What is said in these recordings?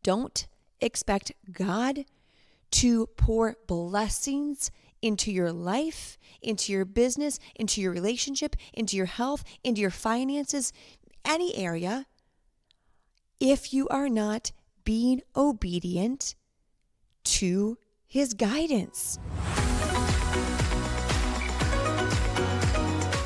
Don't expect God to pour blessings into your life, into your business, into your relationship, into your health, into your finances, any area, if you are not being obedient to His guidance.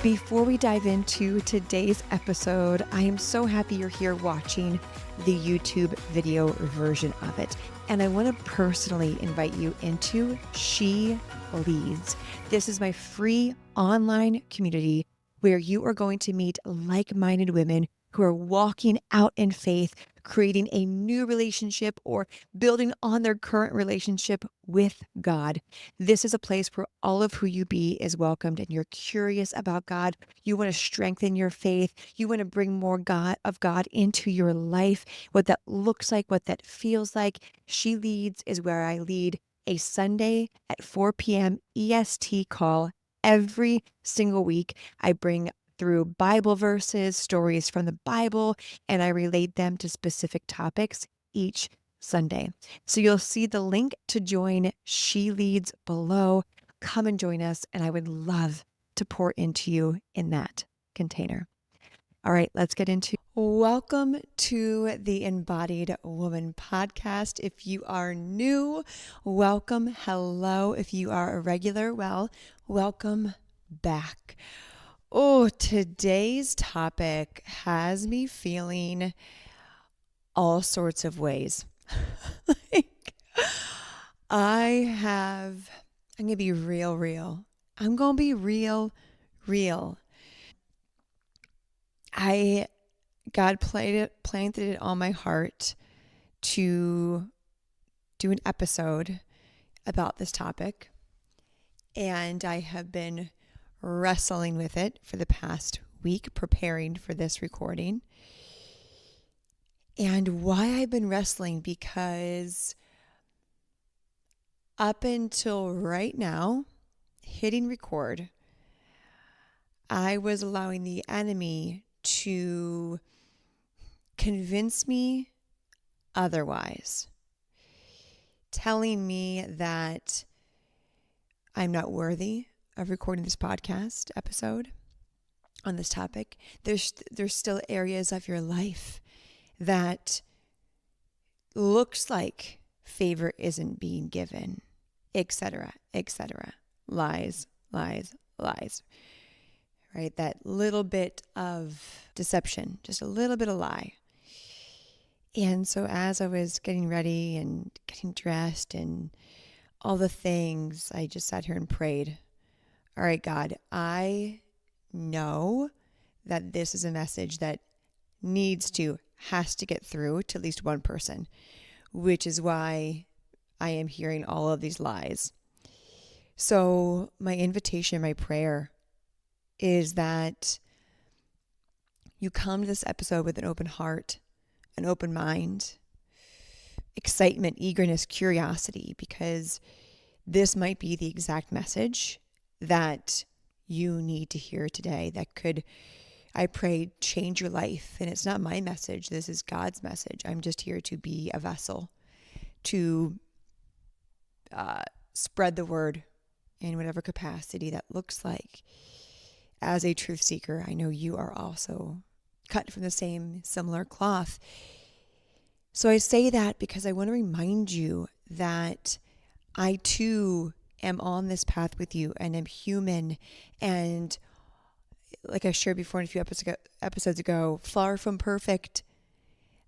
Before we dive into today's episode, I am so happy you're here watching the YouTube video version of it. And I want to personally invite you into She Leads. This is my free online community where you are going to meet like-minded women who are walking out in faith, creating a new relationship or building on their current relationship with God. This is a place where all of who you be is welcomed and you're curious about God. You want to strengthen your faith. You want to bring more of God into your life, what that looks like, what that feels like. She Leads is where I lead a Sunday at 4 p.m. EST call every single week. I bring through Bible verses, stories from the Bible, and I relate them to specific topics each Sunday. So you'll see the link to join She Leads below. Come and join us, and I would love to pour into you in that container. All right, let's get into. Welcome to the Embodied Woman podcast. If you are new, welcome. Hello. If you are a regular, well, welcome back. Oh, today's topic has me feeling all sorts of ways. I'm going to be real. I'm going to be real. God planted it on my heart to do an episode about this topic. And I have been wrestling with it for the past week, preparing for this recording. And why I've been wrestling, because up until right now, hitting record, I was allowing the enemy to convince me otherwise, telling me that I'm not worthy of recording this podcast episode on this topic. There's still areas of your life that looks like favor isn't being given, etc. Lies. Right? That little bit of deception, just a little bit of lie. And so as I was getting ready and getting dressed and all the things, I just sat here and prayed. All right, God, I know that this is a message that has to get through to at least one person, which is why I am hearing all of these lies. So my invitation, my prayer is that you come to this episode with an open heart, an open mind, excitement, eagerness, curiosity, because this might be the exact message that you need to hear today that could, I pray, change your life. And it's not my message. This is God's message. I'm just here to be a vessel to spread the word in whatever capacity that looks like. As a truth seeker, I know you are also cut from the same similar cloth. So I say that because I want to remind you that I too am on this path with you and am human, and like I shared before in a few episodes ago, far from perfect.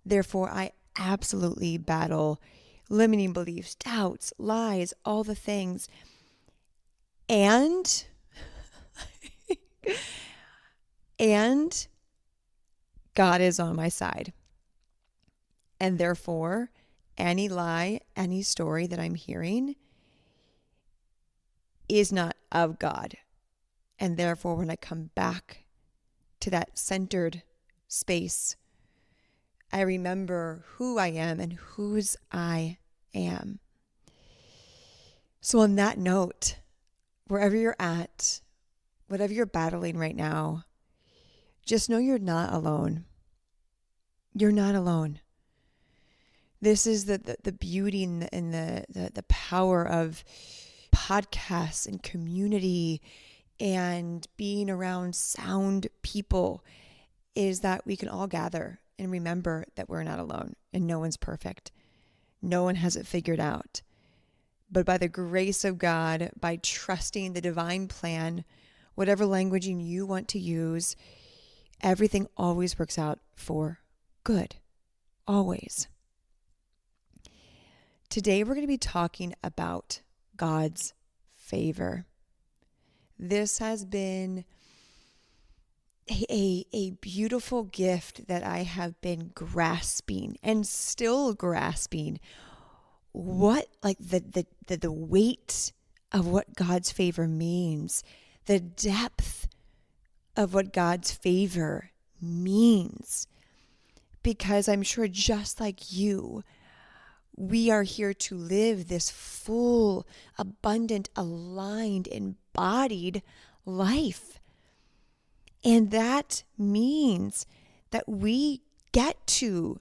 Therefore, I absolutely battle limiting beliefs, doubts, lies, all the things. And God is on my side. And therefore, any lie, any story that I'm hearing is not of God. And therefore, when I come back to that centered space, I remember who I am and whose I am. So on that note, wherever you're at, whatever you're battling right now, just know you're not alone. You're not alone. This is the beauty and the power of podcasts and community and being around sound people, is that we can all gather and remember that we're not alone and no one's perfect. No one has it figured out. But by the grace of God, by trusting the divine plan, whatever languaging you want to use, everything always works out for good. Always. Today we're going to be talking about God's favor. This has been a beautiful gift that I have been grasping and still grasping. What, like the weight of what God's favor means, the depth of what God's favor means. Because I'm sure, just like you, we are here to live this full, abundant, aligned, embodied life. And that means that we get to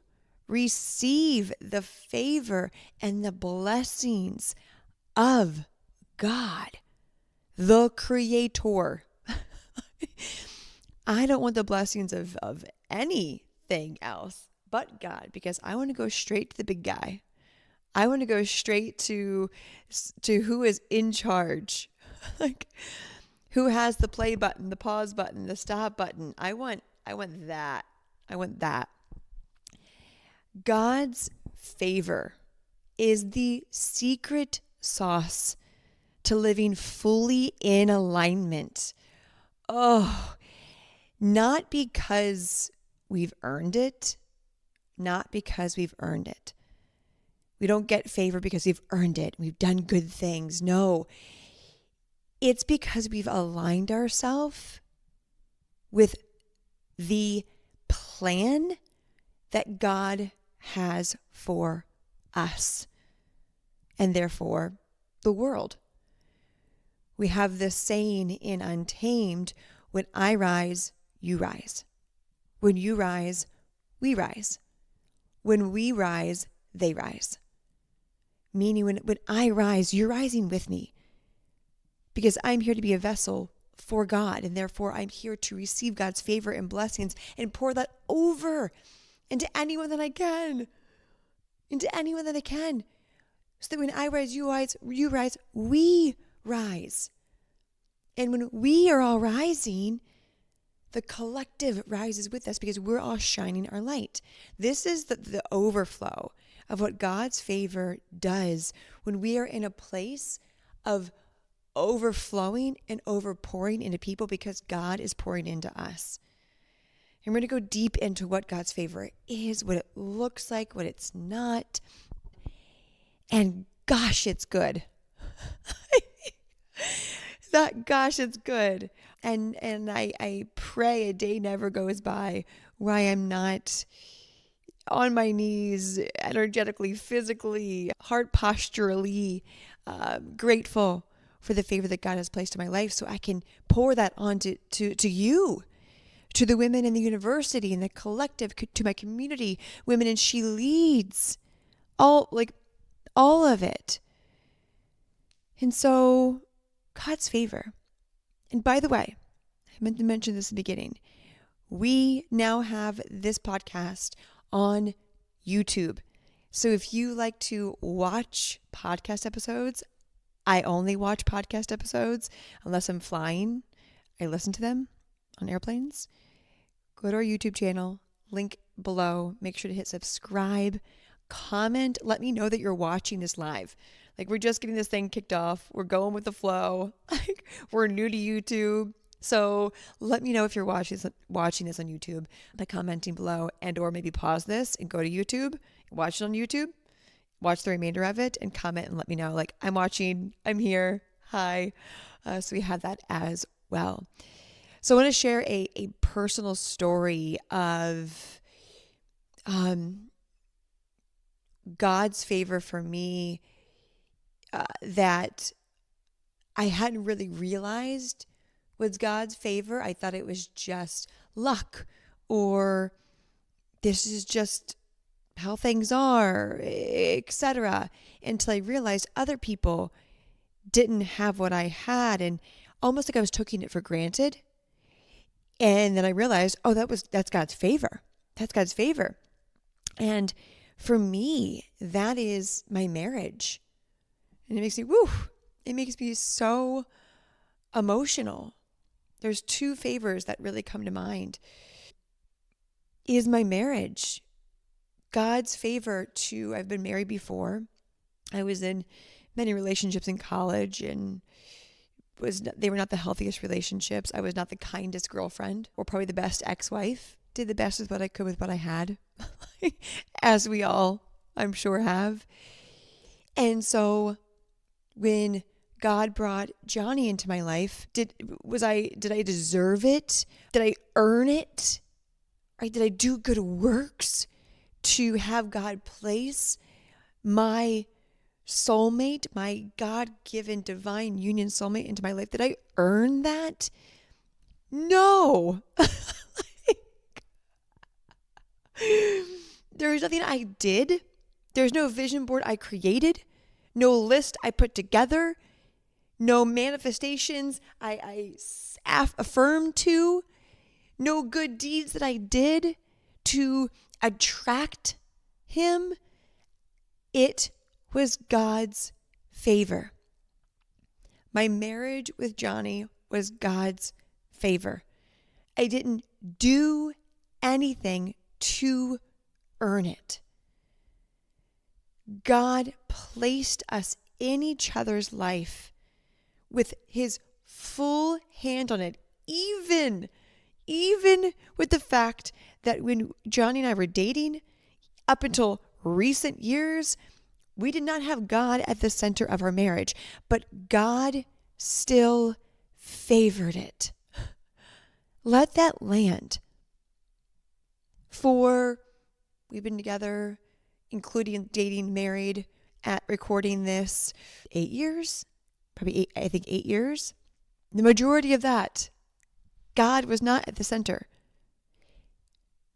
receive the favor and the blessings of God, the Creator. I don't want the blessings of anything else but God, because I want to go straight to the big guy. I want to go straight to who is in charge, like who has the play button, the pause button, the stop button. I want that. I want that. God's favor is the secret sauce to living fully in alignment. Oh, not because we've earned it, not because we've earned it. We don't get favor because we've earned it. We've done good things. No, it's because we've aligned ourselves with the plan that God has for us and therefore the world. We have this saying in Untamed, when I rise, you rise. When you rise, we rise. When we rise, they rise. Meaning when I rise, you're rising with me, because I'm here to be a vessel for God, and therefore I'm here to receive God's favor and blessings and pour that over into anyone that I can. So that when I rise, you rise, we rise. And when we are all rising, the collective rises with us, because we're all shining our light. This is the overflow of what God's favor does when we are in a place of overflowing and overpouring into people, because God is pouring into us. And we're going to go deep into what God's favor is, what it looks like, what it's not. And gosh, it's good. It's good. And I pray a day never goes by where I am not on my knees, energetically, physically, heart posturally grateful for the favor that God has placed in my life, so I can pour that on to you, to the women in the university and the collective, to my community, women and She Leads, all of it. And so God's favor. And by the way, I meant to mention this in the beginning. We now have this podcast on YouTube. So if you like to watch podcast episodes, I only watch podcast episodes unless I'm flying. I listen to them on airplanes. Go to our YouTube channel, link below. Make sure to hit subscribe, comment. Let me know that you're watching this live. Like, we're just getting this thing kicked off. We're going with the flow. Like, we're new to YouTube. So let me know if you're watching this on YouTube by commenting below, and or maybe pause this and go to YouTube, watch it on YouTube, watch the remainder of it, and comment and let me know, like, I'm watching, I'm here, hi. So we have that as well. So I want to share a personal story of God's favor for me that I hadn't really realized was God's favor. I thought it was just luck, or this is just how things are, etc., until I realized other people didn't have what I had, and almost like I was taking it for granted. And then I realized, oh, that's God's favor. That's God's favor. And for me, that is my marriage. And it makes me, it makes me so emotional. There's two favors that really come to mind. Is my marriage. God's favor I've been married before. I was in many relationships in college, and they were not the healthiest relationships. I was not the kindest girlfriend, or probably the best ex-wife. Did the best with what I could with what I had, as we all, I'm sure, have. And so when God brought Johnny into my life, did I deserve it? Did I earn it? Or did I do good works to have God place my soulmate, my God-given divine union soulmate into my life? Did I earn that? No. There's nothing I did. There's no vision board I created. No list I put together. No manifestations I affirmed to. No good deeds that I did to attract him. It was God's favor. My marriage with Johnny was God's favor. I didn't do anything to earn it. God placed us in each other's life with his full hand on it, even with the fact that when Johnny and I were dating, up until recent years, we did not have God at the center of our marriage, but God still favored it. Let that land. We've been together, including dating, married, at recording this, 8 years, probably 8 years. The majority of that, God was not at the center,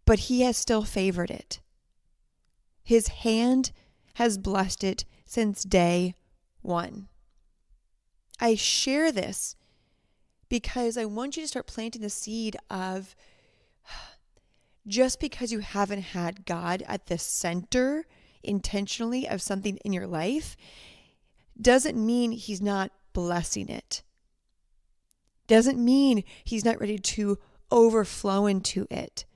but he has still favored it. His hand has blessed it since day one. I share this because I want you to start planting the seed of, just because you haven't had God at the center intentionally of something in your life doesn't mean he's not blessing it. Doesn't mean he's not ready to overflow into it.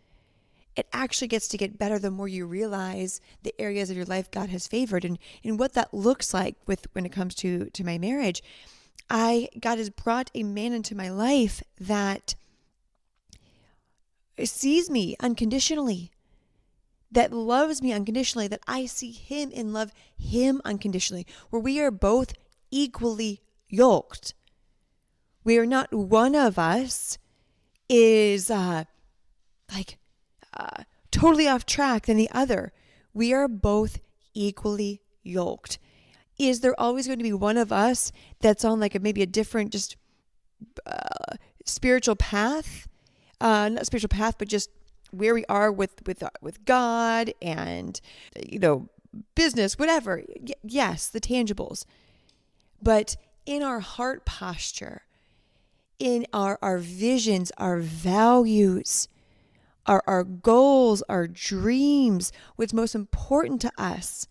It actually gets to get better the more you realize the areas of your life God has favored, and what that looks like when it comes to my marriage. God has brought a man into my life that sees me unconditionally, that loves me unconditionally, that I see him and love him unconditionally, where we are both equally yoked. We are not one of us is totally off track than the other. We are both equally yoked. Is there always going to be one of us that's on maybe a different just spiritual path? Not spiritual path, but just where we are with God and, business, whatever. Yes, the tangibles. But in our heart posture, in our visions, our values, our goals, our dreams, what's most important to us,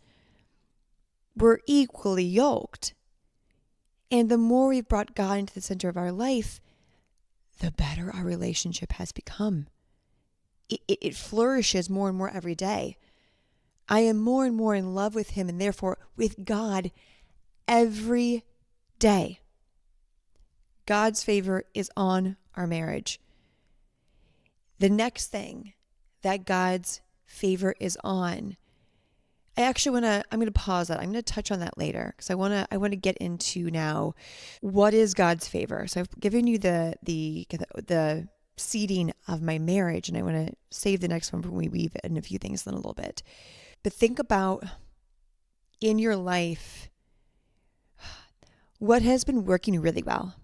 we're equally yoked. And the more we've brought God into the center of our life, the better our relationship has become. It flourishes more and more every day. I am more and more in love with him, and therefore with God every day. God's favor is on our marriage. The next thing that God's favor is on, I'm going to pause that. I'm going to touch on that later because I want to get into now what is God's favor. So I've given you the seeding of my marriage, and I want to save the next one when we weave in a few things in a little bit. But think about in your life, what has been working really well?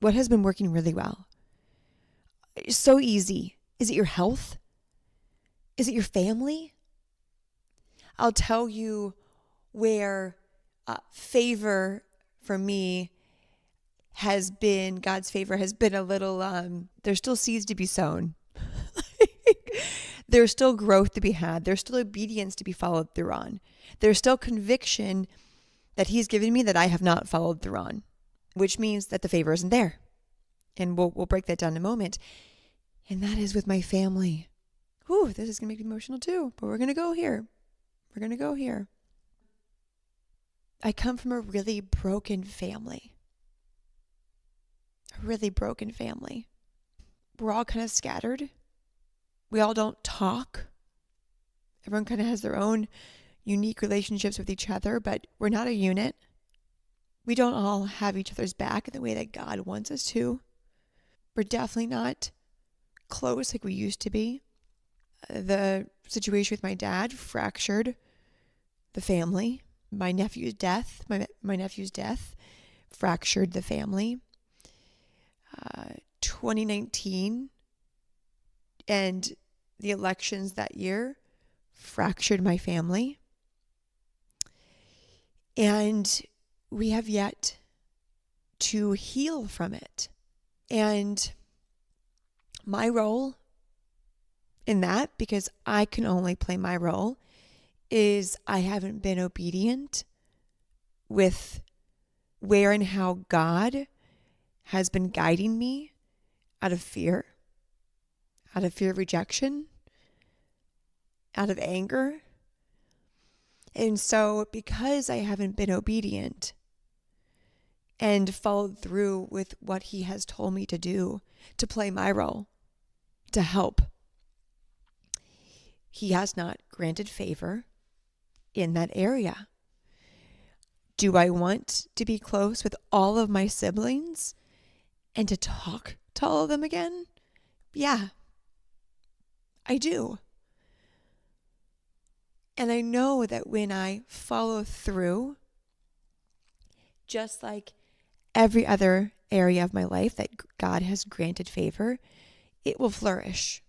What has been working really well? It's so easy. Is it your health? Is it your family? I'll tell you where favor for me has been, God's favor has been a little, there's still seeds to be sown. There's still growth to be had. There's still obedience to be followed through on. There's still conviction that he's given me that I have not followed through on, which means that the favor isn't there. And we'll break that down in a moment. And that is with my family. Whew, this is going to make me emotional too, but we're going to go here. We're going to go here. I come from a really broken family. A really broken family. We're all kind of scattered. We all don't talk. Everyone kind of has their own unique relationships with each other, but we're not a unit. We don't all have each other's back in the way that God wants us to. We're definitely not close like we used to be. The situation with my dad fractured the family. My nephew's death fractured the family. 2019 and the elections that year fractured my family. And we have yet to heal from it. And my role in that, because I can only play my role, is I haven't been obedient with where and how God has been guiding me out of fear of rejection, out of anger. And so because I haven't been obedient and followed through with what he has told me to do, to play my role, to help, he has not granted favor in that area. Do I want to be close with all of my siblings and to talk to all of them again? Yeah, I do. And I know that when I follow through, just like every other area of my life that God has granted favor, it will flourish.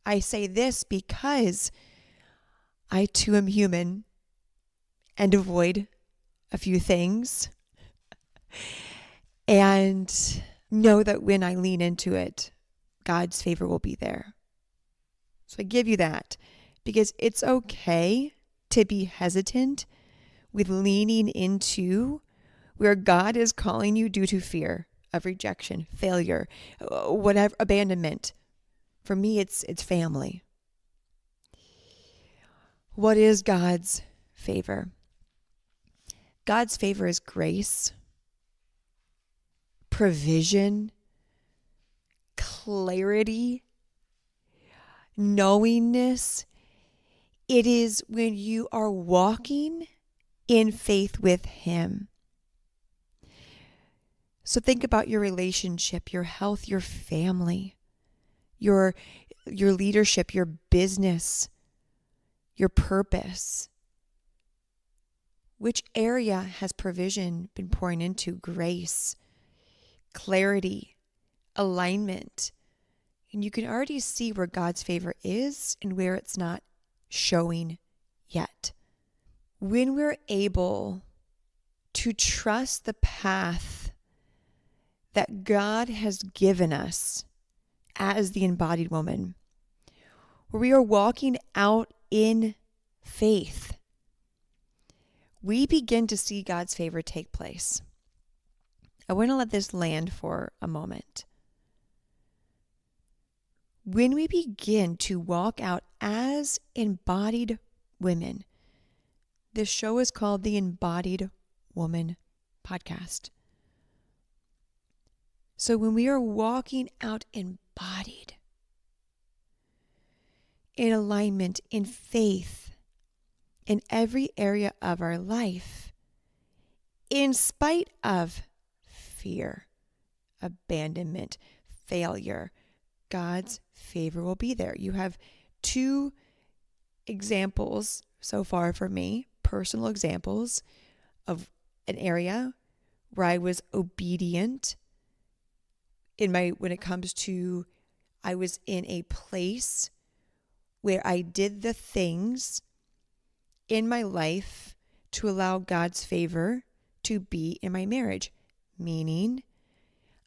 I say this because I too am human and avoid a few things, and know that when I lean into it, God's favor will be there. So I give you that because it's okay to be hesitant with leaning into where God is calling you due to fear of rejection, failure, whatever, abandonment. For me, it's family. What is God's favor? God's favor is grace, provision, clarity, knowingness. It is when you are walking in faith with him. So think about your relationship, your health, your family, your leadership, your business, your purpose. Which area has provision been pouring into? Grace, clarity, alignment. And you can already see where God's favor is and where it's not showing yet. When we're able to trust the path that God has given us as the embodied woman, where we are walking out in faith, we begin to see God's favor take place. I want to let this land for a moment. When we begin to walk out as embodied women, this show is called the Embodied Woman Podcast. So when we are walking out embodied, in alignment, in faith, in every area of our life, in spite of fear, abandonment, failure, God's favor will be there. You have two examples so far for me, personal examples of an area where I was obedient when it comes to, I was in a place where I did the things in my life to allow God's favor to be in my marriage. Meaning,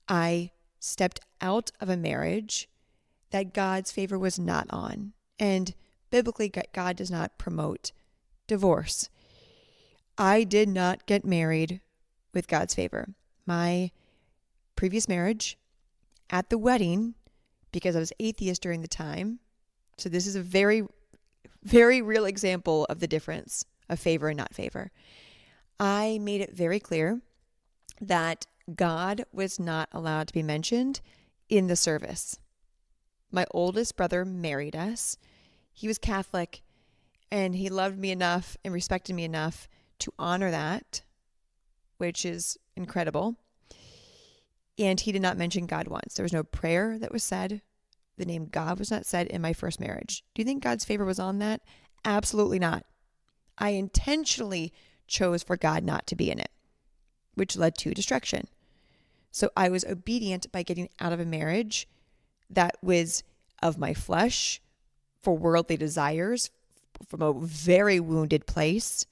I stepped out of a marriage that God's favor was not on. And biblically, God does not promote divorce. I did not get married with God's favor. My previous marriage, at the wedding, because I was atheist during the time, so this is a very, very real example of the difference of favor and not favor. I made it very clear that God was not allowed to be mentioned in the service. My oldest brother married us. He was Catholic, and he loved me enough and respected me enough to honor that, which is incredible. And he did not mention God once. There was no prayer that was said. The name God was not said in my first marriage. Do you think God's favor was on that? Absolutely not. I intentionally chose for God not to be in it, which led to destruction. So I was obedient by getting out of a marriage that was of my flesh, for worldly desires, from a very wounded place.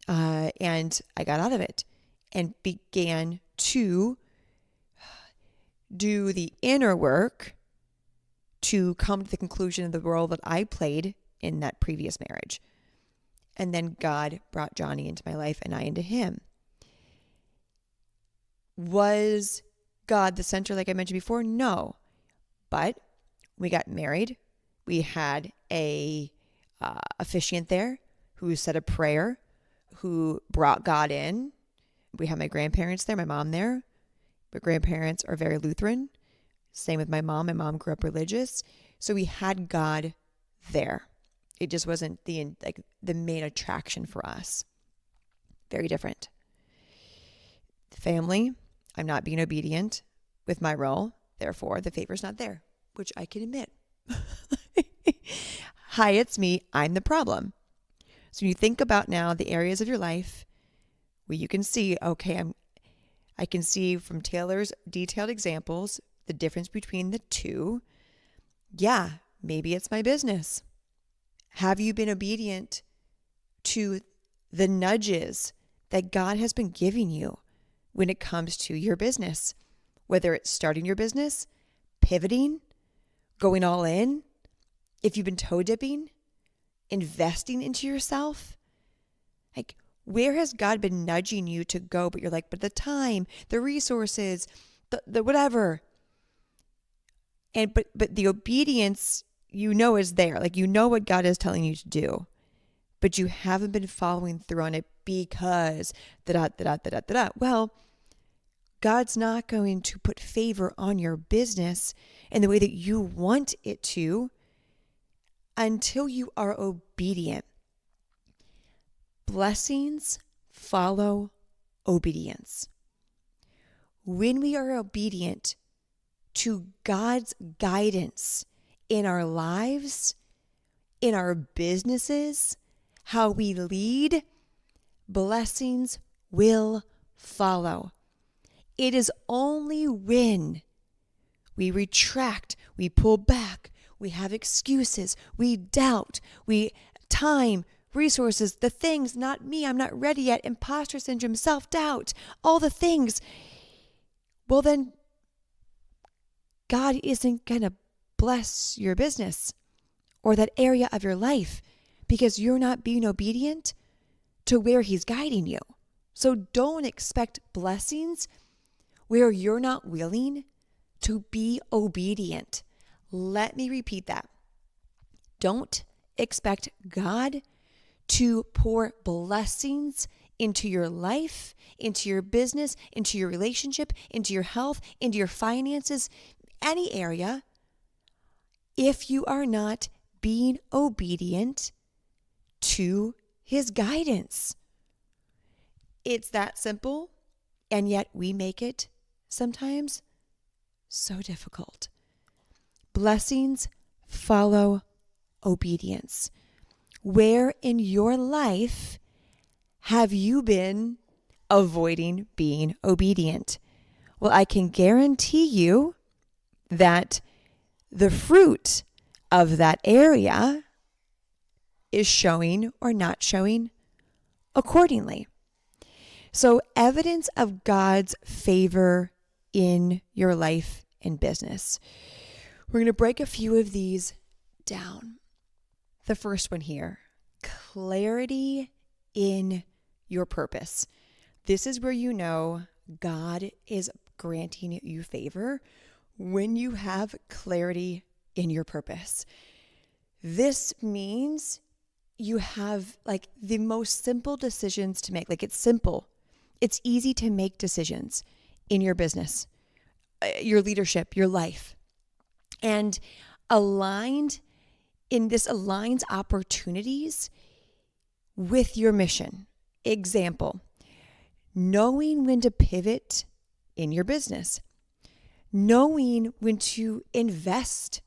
And I got out of it and began to do the inner work to come to the conclusion of the role that I played in that previous marriage. And then God brought Johnny into my life and I into him. Was God the center like I mentioned before? No. But we got married. We had a officiant there who said a prayer, who brought God in. We had my grandparents there, my mom there. My grandparents are very Lutheran. Same with my mom. My mom grew up religious. So we had God there. It just wasn't the main attraction for us. Very different. Family, I'm not being obedient with my role. Therefore, the favor's not there, which I can admit. Hi, it's me. I'm the problem. So you think about now the areas of your life where you can see, okay, I can see from Taylor's detailed examples the difference between the two. Yeah, maybe it's my business. Have you been obedient to the nudges that God has been giving you when it comes to your business? Whether it's starting your business, pivoting, going all in, if you've been toe dipping, investing into yourself, like where has God been nudging you to go? But you're like, but the time, the resources, the whatever. And but the obedience, is there. Like you know what God is telling you to do, but you haven't been following through on it because da. Well, God's not going to put favor on your business in the way that you want it to until you are obedient. Blessings follow obedience. When we are obedient to God's guidance in our lives, in our businesses, how we lead, blessings will follow. It is only when we retract, we pull back, we have excuses, we doubt, time, resources, the things, not me, I'm not ready yet, imposter syndrome, self-doubt, all the things. Well, then God isn't going to bless your business or that area of your life because you're not being obedient to where He's guiding you. So don't expect blessings where you're not willing to be obedient. Let me repeat that. Don't expect God to pour blessings into your life, into your business, into your relationship, into your health, into your finances, any area, if you are not being obedient to His guidance. It's that simple, and yet we make it sometimes so difficult. Blessings follow obedience. Where in your life have you been avoiding being obedient? Well, I can guarantee you that the fruit of that area is showing or not showing accordingly. So evidence of God's favor in your life and business. We're going to break a few of these down. The first one here, clarity in your purpose. This is where you know God is granting you favor when you have clarity in your purpose. This means you have like the most simple decisions to make. Like it's simple. It's easy to make decisions in your business, your leadership, your life. And aligns opportunities with your mission. Example, knowing when to pivot in your business, knowing when to invest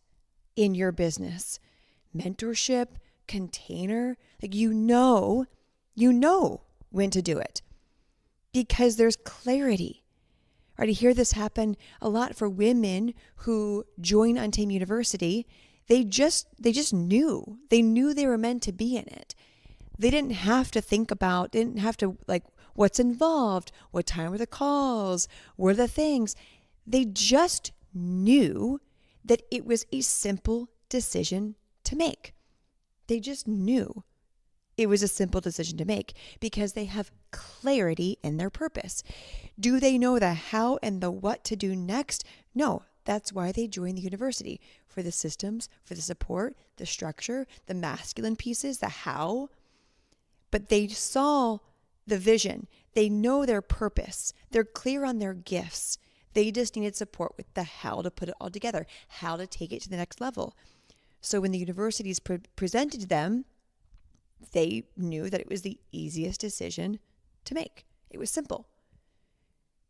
in your business, mentorship, container, like you know when to do it because there's clarity. Right? I hear this happen a lot for women who join Untamed University. They just knew. They knew they were meant to be in it. They didn't have to like what's involved, what time were the calls, what are the things. They just knew that it was a simple decision to make. They just knew it was a simple decision to make because they have clarity in their purpose. Do they know the how and the what to do next? No, that's why they joined the university, for the systems, for the support, the structure, the masculine pieces, the how. But they saw the vision. They know their purpose. They're clear on their gifts. They just needed support with the how to put it all together, how to take it to the next level. So when the universities presented to them, they knew that it was the easiest decision to make. It was simple.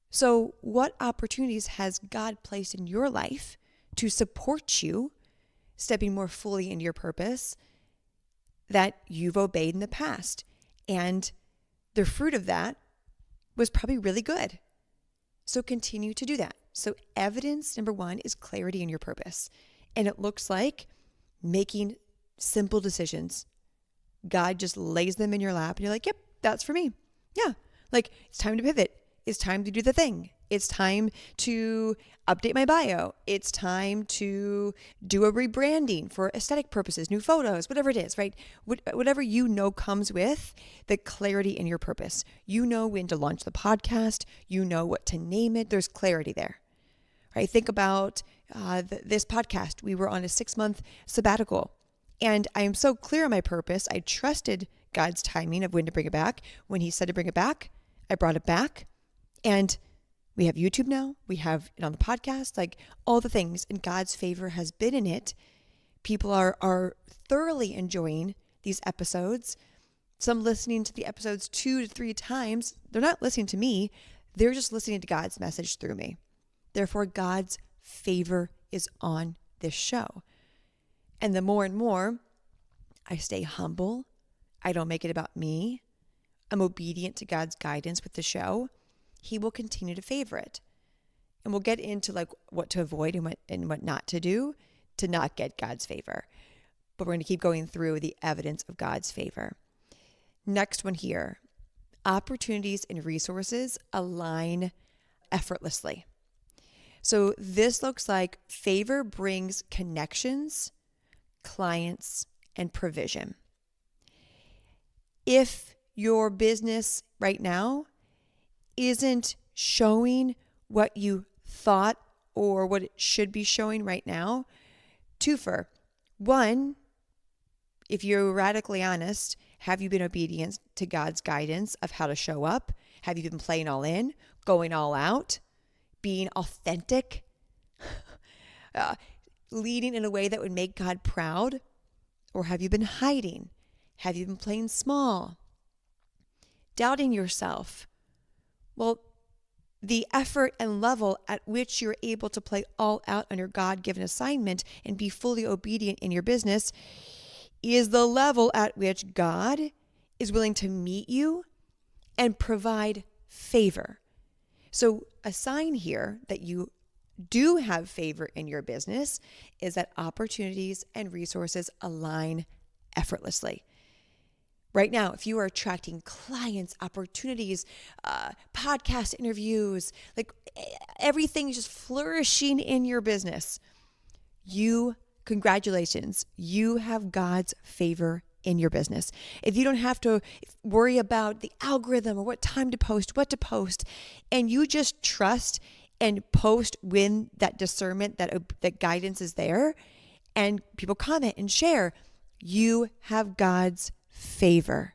So what opportunities has God placed in your life to support you stepping more fully into your purpose that you've obeyed in the past? And the fruit of that was probably really good. So continue to do that. So evidence, number one, is clarity in your purpose. And it looks like making simple decisions. God just lays them in your lap and you're like, yep, that's for me. Yeah. Like it's time to pivot. It's time to do the thing. It's time to update my bio. It's time to do a rebranding for aesthetic purposes, new photos, whatever it is, right? Whatever you know comes with the clarity in your purpose. You know when to launch the podcast. You know what to name it. There's clarity there, right? Think about this podcast. We were on a 6-month sabbatical. And I am so clear on my purpose. I trusted God's timing of when to bring it back. When he said to bring it back, I brought it back. And we have YouTube now. We have it on the podcast, like all the things. And God's favor has been in it. People are thoroughly enjoying these episodes. Some listening to the episodes 2 to 3 times. They're not listening to me. They're just listening to God's message through me. Therefore, God's favor is on this show. And the more and more I stay humble, I don't make it about me, I'm obedient to God's guidance with the show, he will continue to favor it. And we'll get into like what to avoid and what not to do to not get God's favor. But we're going to keep going through the evidence of God's favor. Next one here, opportunities and resources align effortlessly. So this looks like favor brings connections, clients, and provision. If your business right now isn't showing what you thought or what it should be showing right now, twofer. One, if you're radically honest, have you been obedient to God's guidance of how to show up? Have you been playing all in, going all out, being authentic, leading in a way that would make God proud? Or have you been hiding? Have you been playing small? Doubting yourself? Well, the effort and level at which you're able to play all out on your God-given assignment and be fully obedient in your business is the level at which God is willing to meet you and provide favor. So a sign here that you do have favor in your business is that opportunities and resources align effortlessly. Right now, if you are attracting clients, opportunities, podcast interviews, like everything is just flourishing in your business, congratulations, you have God's favor in your business. If you don't have to worry about the algorithm or what time to post, what to post, and you just trust and post when that discernment, that guidance is there, and people comment and share, you have God's favor.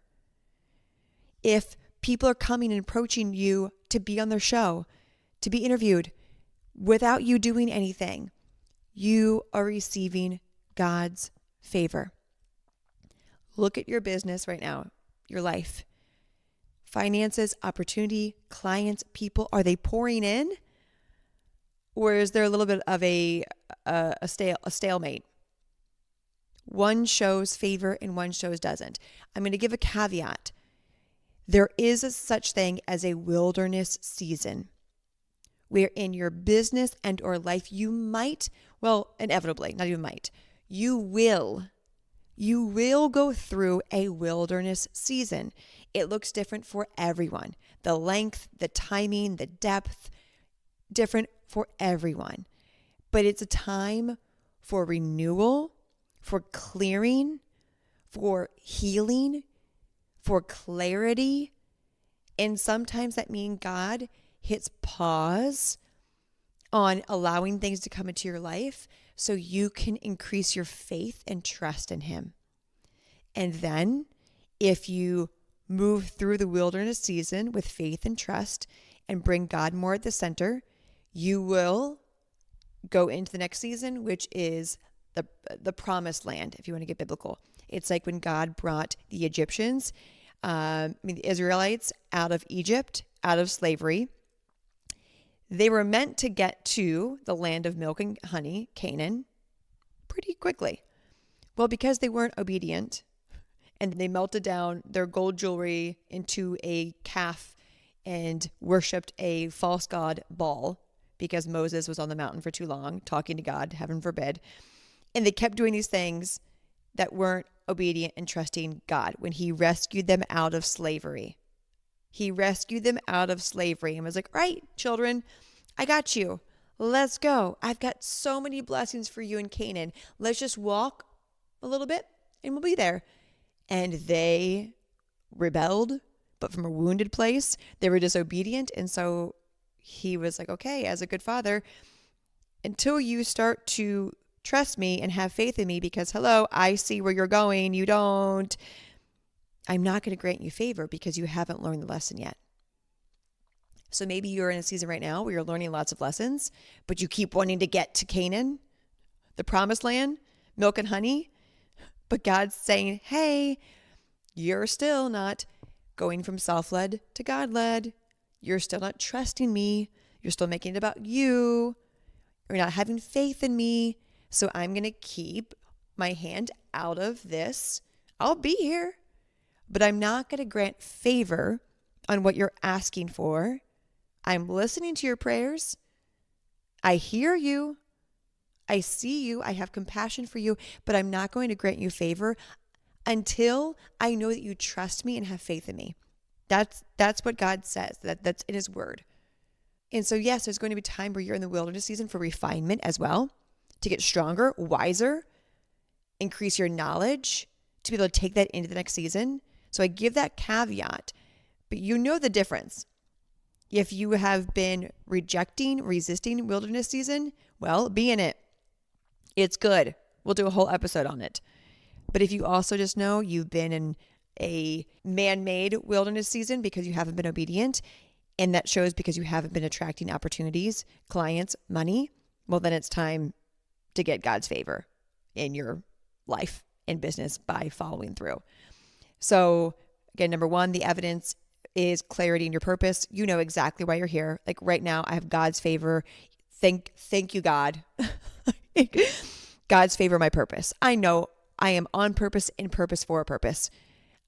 If people are coming and approaching you to be on their show, to be interviewed, without you doing anything, you are receiving God's favor. Look at your business right now, your life. Finances, opportunity, clients, people, are they pouring in? Or is there a little bit of a stalemate? One shows favor and one shows doesn't. I'm going to give a caveat. There is a such thing as a wilderness season where in your business and or life you might, well, inevitably, not even might, you will go through a wilderness season. It looks different for everyone. The length, the timing, the depth, different for everyone. But it's a time for renewal, for clearing, for healing, for clarity. And sometimes that means God hits pause on allowing things to come into your life so you can increase your faith and trust in Him. And then if you move through the wilderness season with faith and trust and bring God more at the center, you will go into the next season, which is the promised land, if you want to get biblical. It's like when God brought the Egyptians, the Israelites out of Egypt, out of slavery. They were meant to get to the land of milk and honey, Canaan, pretty quickly. Well, because they weren't obedient and they melted down their gold jewelry into a calf and worshiped a false god Baal because Moses was on the mountain for too long talking to God, heaven forbid. And they kept doing these things that weren't obedient and trusting God when He rescued them out of slavery. He rescued them out of slavery and was like, all right, children, I got you. Let's go. I've got so many blessings for you in Canaan. Let's just walk a little bit and we'll be there. And they rebelled, but from a wounded place. They were disobedient. And so He was like, okay, as a good father, until you start to trust me and have faith in me, because hello, I see where you're going. You don't. I'm not going to grant you favor because you haven't learned the lesson yet. So maybe you're in a season right now where you're learning lots of lessons, but you keep wanting to get to Canaan, the promised land, milk and honey. But God's saying, hey, you're still not going from self-led to God-led. You're still not trusting me. You're still making it about you. You're not having faith in me. So I'm going to keep my hand out of this. I'll be here, but I'm not going to grant favor on what you're asking for. I'm listening to your prayers. I hear you. I see you. I have compassion for you, but I'm not going to grant you favor until I know that you trust me and have faith in me. That's what God says. That's in His word. And so, yes, there's going to be time where you're in the wilderness season for refinement as well, to get stronger, wiser, increase your knowledge, to be able to take that into the next season. So I give that caveat, but you know the difference. If you have been resisting wilderness season, well, be in it. It's good. We'll do a whole episode on it. But if you also just know you've been in a man-made wilderness season because you haven't been obedient, and that shows because you haven't been attracting opportunities, clients, money, well, then it's time to get God's favor in your life and business by following through. So again, number one, the evidence is clarity in your purpose. You know exactly why you're here. Like right now, I have God's favor. Thank you, God. God's favor, my purpose. I know I am on purpose, in purpose, for a purpose.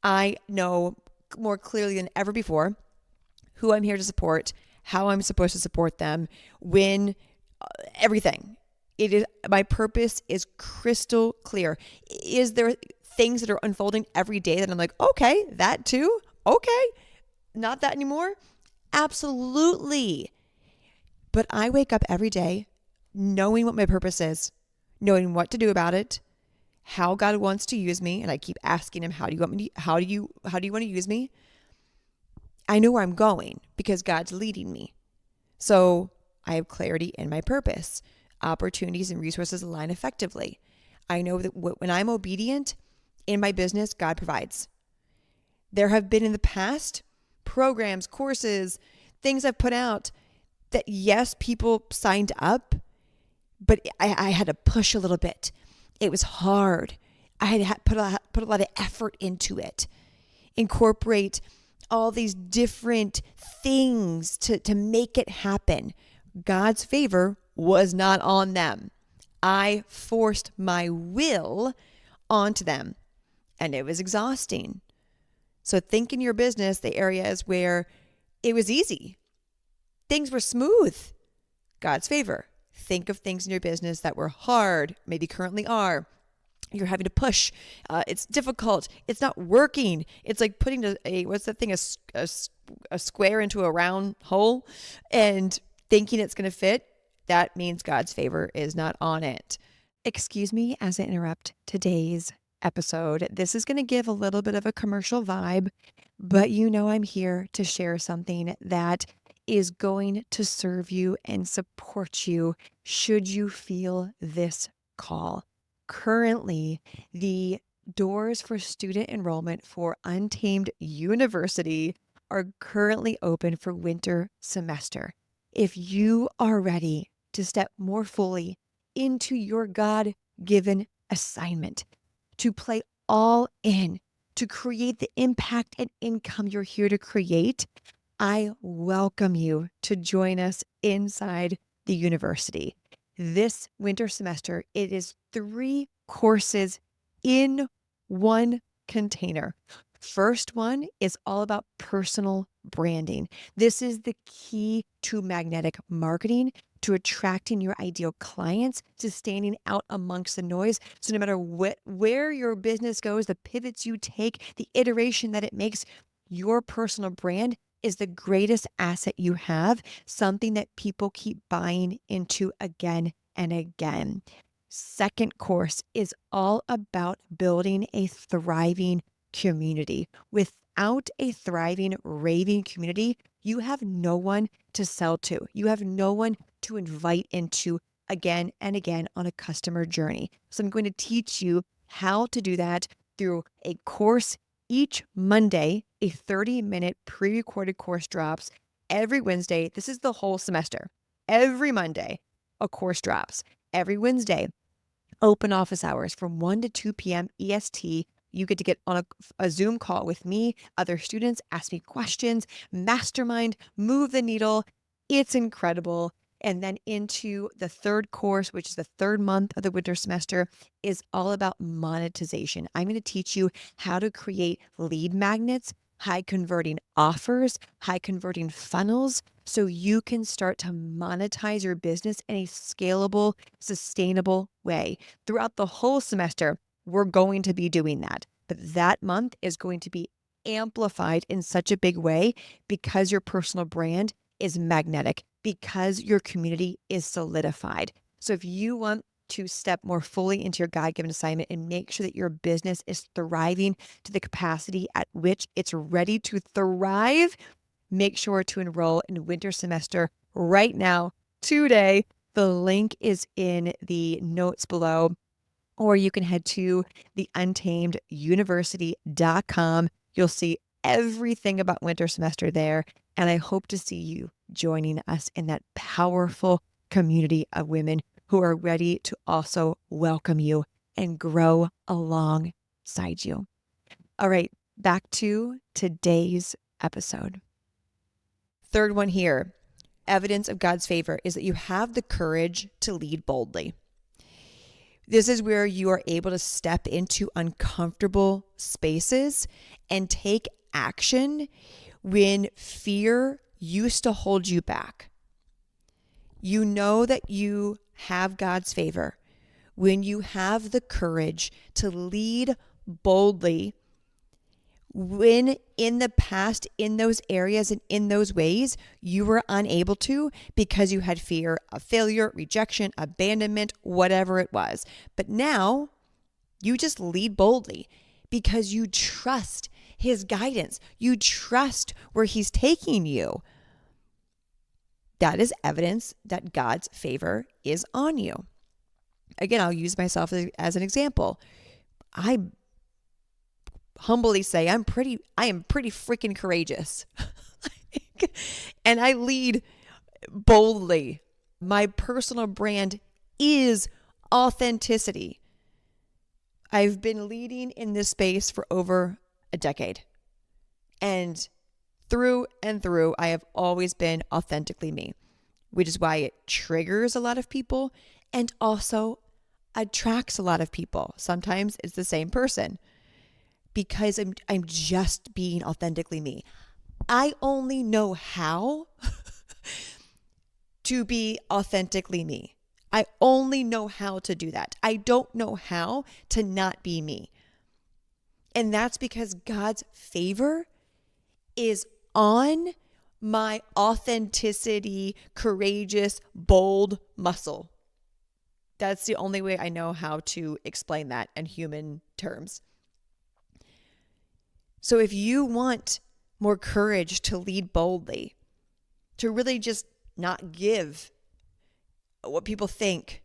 I know more clearly than ever before who I'm here to support, how I'm supposed to support them, when everything. It is, my purpose is crystal clear. Is there things that are unfolding every day that I'm like, okay, that too? Okay, not that anymore? Absolutely. But I wake up every day knowing what my purpose is, knowing what to do about it, how God wants to use me, and I keep asking him, how do you want me to, how do you want to use me? I know where I'm going because God's leading me. So I have clarity in my purpose. Opportunities and resources align effectively. I know that when I'm obedient in my business, God provides. There have been in the past programs, courses, things I've put out that, yes, people signed up, but I had to push a little bit. It was hard. I had put a lot of effort into it. Incorporate all these different things to make it happen. God's favor was not on them. I forced my will onto them, and it was exhausting. So think in your business the areas where it was easy. Things were smooth. God's favor. Think of things in your business that were hard, maybe currently are. You're having to push. It's difficult. It's not working. It's like putting a square into a round hole and thinking it's going to fit. That means God's favor is not on it. Excuse me as I interrupt today's episode. This is going to give a little bit of a commercial vibe, but I'm here to share something that is going to serve you and support you should you feel this call. Currently, the doors for student enrollment for Untamed University are currently open for winter semester. If you are ready to step more fully into your God-given assignment, to play all in, to create the impact and income you're here to create, I welcome you to join us inside the university. This winter semester, it is 3 courses in one container. First one is all about personal branding. This is the key to magnetic marketing, to attracting your ideal clients, to standing out amongst the noise. So no matter where your business goes, the pivots you take, the iteration that it makes, your personal brand is the greatest asset you have, something that people keep buying into again and again. Second course is all about building a thriving community. Without a thriving, raving community, you have no one to sell to. You have no one to invite into again and again on a customer journey. So I'm going to teach you how to do that through a course each Monday. A 30-minute pre-recorded course drops every Wednesday. This is the whole semester. Every Monday, a course drops. Every Wednesday, open office hours from 1 to 2 p.m. EST. You get to get on a Zoom call with me, other students, ask me questions, mastermind, move the needle. It's incredible. And then into the third course, which is the third month of the winter semester, is all about monetization. I'm going to teach you how to create lead magnets, high converting offers, high converting funnels, so you can start to monetize your business in a scalable, sustainable way. Throughout the whole semester, we're going to be doing that. But that month is going to be amplified in such a big way because your personal brand is magnetic, because your community is solidified. So if you want to step more fully into your God-given assignment and make sure that your business is thriving to the capacity at which it's ready to thrive, make sure to enroll in winter semester right now, today. The link is in the notes below, or you can head to theuntameduniversity.com. You'll see everything about winter semester there. And I hope to see you joining us in that powerful community of women who are ready to also welcome you and grow alongside you. All right, back to today's episode. Third one here, evidence of God's favor, is that you have the courage to lead boldly. This is where you are able to step into uncomfortable spaces and take action when fear used to hold you back. You know that you have God's favor when you have the courage to lead boldly when in the past, in those areas and in those ways, you were unable to because you had fear of failure, rejection, abandonment, whatever it was. But now you just lead boldly because you trust his guidance. You trust where he's taking you. That is evidence that God's favor is on you. Again, I'll use myself as an example. I humbly say I am pretty freaking courageous. And I lead boldly. My personal brand is authenticity. I've been leading in this space for over a decade. And through and through, I have always been authentically me, which is why it triggers a lot of people and also attracts a lot of people. Sometimes it's the same person because I'm just being authentically me. I only know how to be authentically me. I only know how to do that. I don't know how to not be me. And that's because God's favor is on my authenticity, courageous, bold muscle. That's the only way I know how to explain that in human terms. So if you want more courage to lead boldly, to really just not give what people think,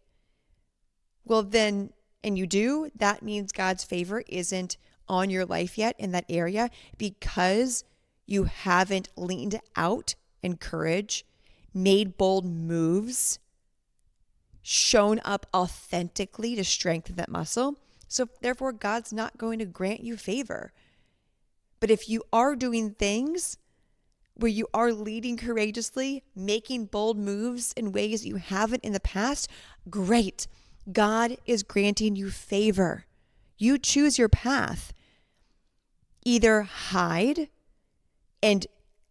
well then, and you do, that means God's favor isn't on your life yet in that area because you haven't leaned out in courage, made bold moves, shown up authentically to strengthen that muscle. So therefore, God's not going to grant you favor. But if you are doing things where you are leading courageously, making bold moves in ways you haven't in the past, great. God is granting you favor. You choose your path. Either hide and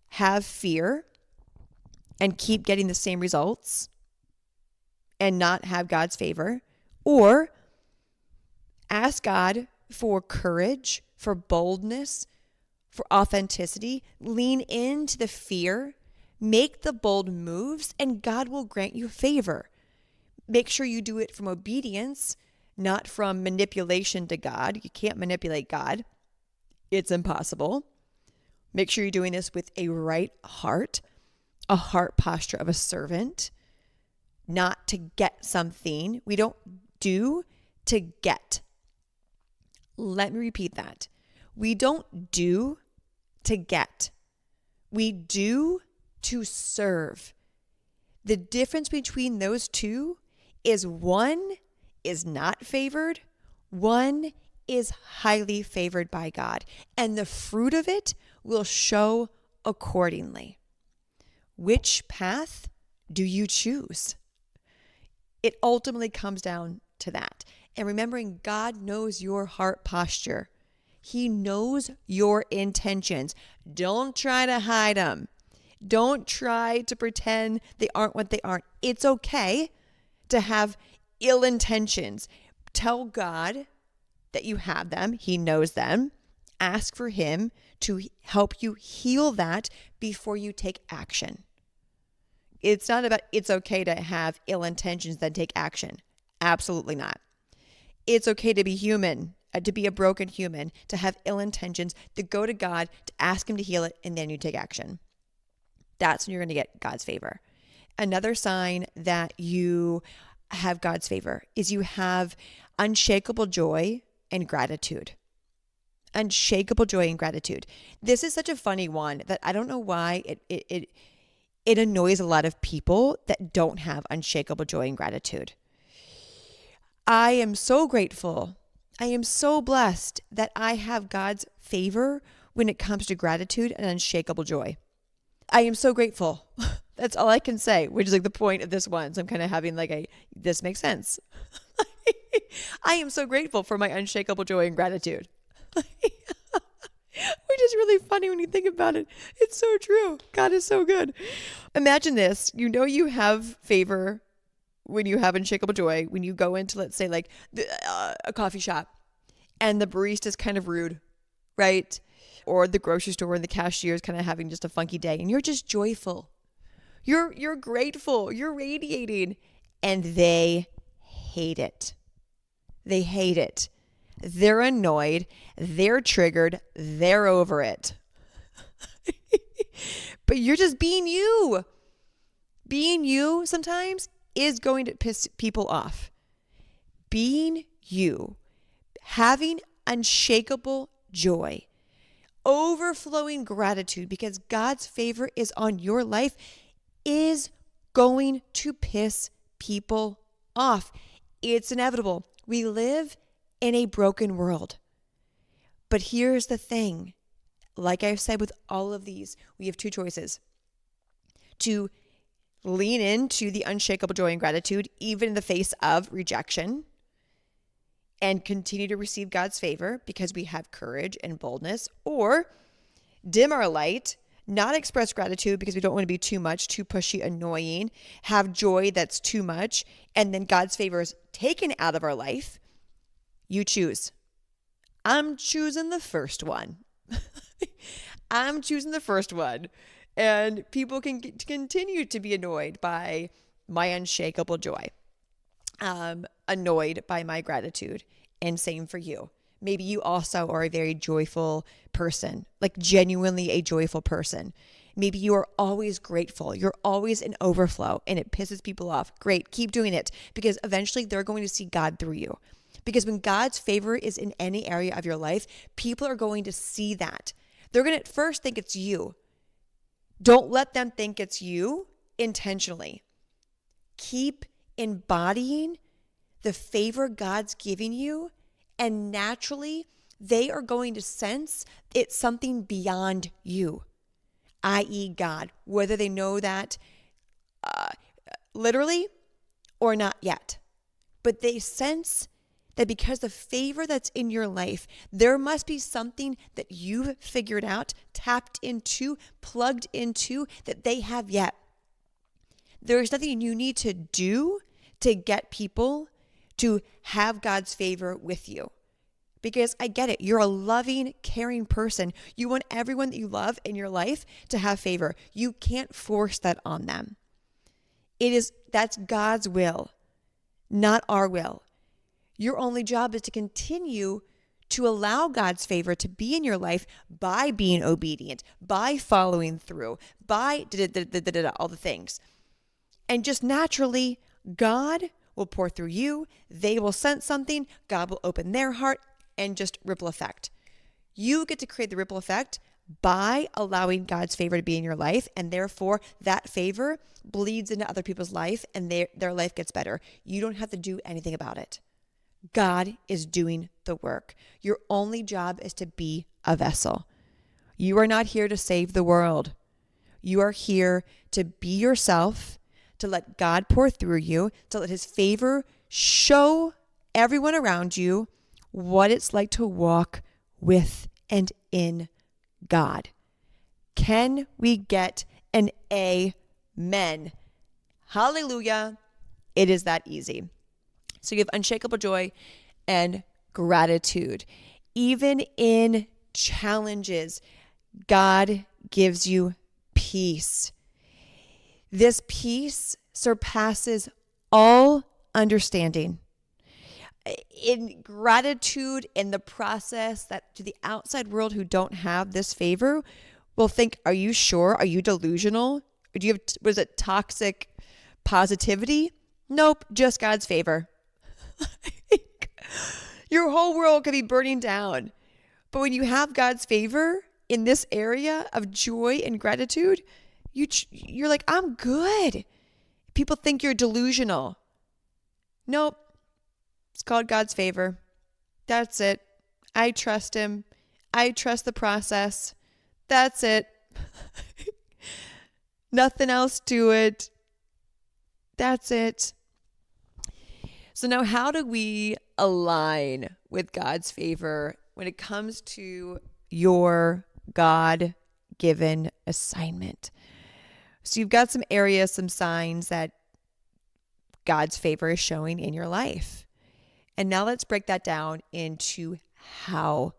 have fear and keep getting the same results and not have God's favor, or ask God for courage, for boldness, for authenticity, lean into the fear, make the bold moves, and God will grant you favor. Make sure you do it from obedience, not from manipulation to God. You can't manipulate God. It's impossible. Make sure you're doing this with a right heart, a heart posture of a servant, not to get something. We don't do to get. Let me repeat that. We don't do to get. We do to serve. The difference between those two is one is not favored, one is highly favored by God, and the fruit of it will show accordingly. Which path do you choose? It ultimately comes down to that. And remembering God knows your heart posture. He knows your intentions. Don't try to hide them. Don't try to pretend they aren't what they aren't. It's okay to have ill intentions. Tell God that you have them. He knows them. Ask for him to help you heal that before you take action. It's not about it's okay to have ill intentions then take action. Absolutely not. It's okay to be human, to be a broken human, to have ill intentions, to go to God, to ask him to heal it, and then you take action. That's when you're going to get God's favor. Another sign that you have God's favor is you have unshakable joy and gratitude. Unshakable joy and gratitude. This is such a funny one that I don't know why it annoys a lot of people that don't have unshakable joy and gratitude. I am so grateful. I am so blessed that I have God's favor when it comes to gratitude and unshakable joy. I am so grateful. That's all I can say, which is like the point of this one. So I'm kind of having like this makes sense. I am so grateful for my unshakable joy and gratitude. which is really funny when you think about it. It's so true. God is so good. Imagine this. You have favor when you have unshakable joy, when you go into, let's say, like a coffee shop and the barista is kind of rude, right? Or the grocery store and the cashier is kind of having just a funky day and you're just joyful. You're grateful. You're radiating. And they hate it. They hate it. They're annoyed. They're triggered. They're over it. But you're just being you. Being you sometimes is going to piss people off. Being you, having unshakable joy, overflowing gratitude because God's favor is on your life is going to piss people off. It's inevitable. We live in a broken world. But here's the thing. Like I've said with all of these, we have two choices. To lean into the unshakable joy and gratitude, even in the face of rejection, and continue to receive God's favor because we have courage and boldness, or dim our light, not express gratitude because we don't want to be too much, too pushy, annoying, have joy that's too much, and then God's favor is taken out of our life. You choose. I'm choosing the first one. I'm choosing the first one. And people can continue to be annoyed by my unshakable joy, annoyed by my gratitude, and same for you. Maybe you also are a very joyful person, like genuinely a joyful person. Maybe you are always grateful. You're always in overflow and it pisses people off. Great. Keep doing it because eventually they're going to see God through you. Because when God's favor is in any area of your life, people are going to see that. They're going to at first think it's you. Don't let them think it's you intentionally. Keep embodying the favor God's giving you, and naturally, they are going to sense it's something beyond you, i.e. God, whether they know that literally or not yet. But they sense that because the favor that's in your life, there must be something that you've figured out, tapped into, plugged into that they have yet. There is nothing you need to do to get people to have God's favor with you. Because I get it. You're a loving, caring person. You want everyone that you love in your life to have favor. You can't force that on them. That's God's will, not our will. Your only job is to continue to allow God's favor to be in your life by being obedient, by following through, by all the things. And just naturally, God will pour through you. They will sense something. God will open their heart and just ripple effect. You get to create the ripple effect by allowing God's favor to be in your life. And therefore, that favor bleeds into other people's life and their life gets better. You don't have to do anything about it. God is doing the work. Your only job is to be a vessel. You are not here to save the world. You are here to be yourself, to let God pour through you, to let his favor show everyone around you what it's like to walk with and in God. Can we get an amen? Hallelujah. It is that easy. So you have unshakable joy and gratitude. Even in challenges, God gives you peace. This peace surpasses all understanding. In gratitude, in the process, that to the outside world who don't have this favor will think, are you sure? Are you delusional? Do you have, was it toxic positivity? Nope, just God's favor. Your whole world could be burning down. But when you have God's favor in this area of joy and gratitude, you're like, I'm good. People think you're delusional. Nope. It's called God's favor. That's it. I trust him. I trust the process. That's it. Nothing else to it. That's it. So now how do we align with God's favor when it comes to your God-given assignment. So you've got some areas, some signs that God's favor is showing in your life. And now let's break that down into how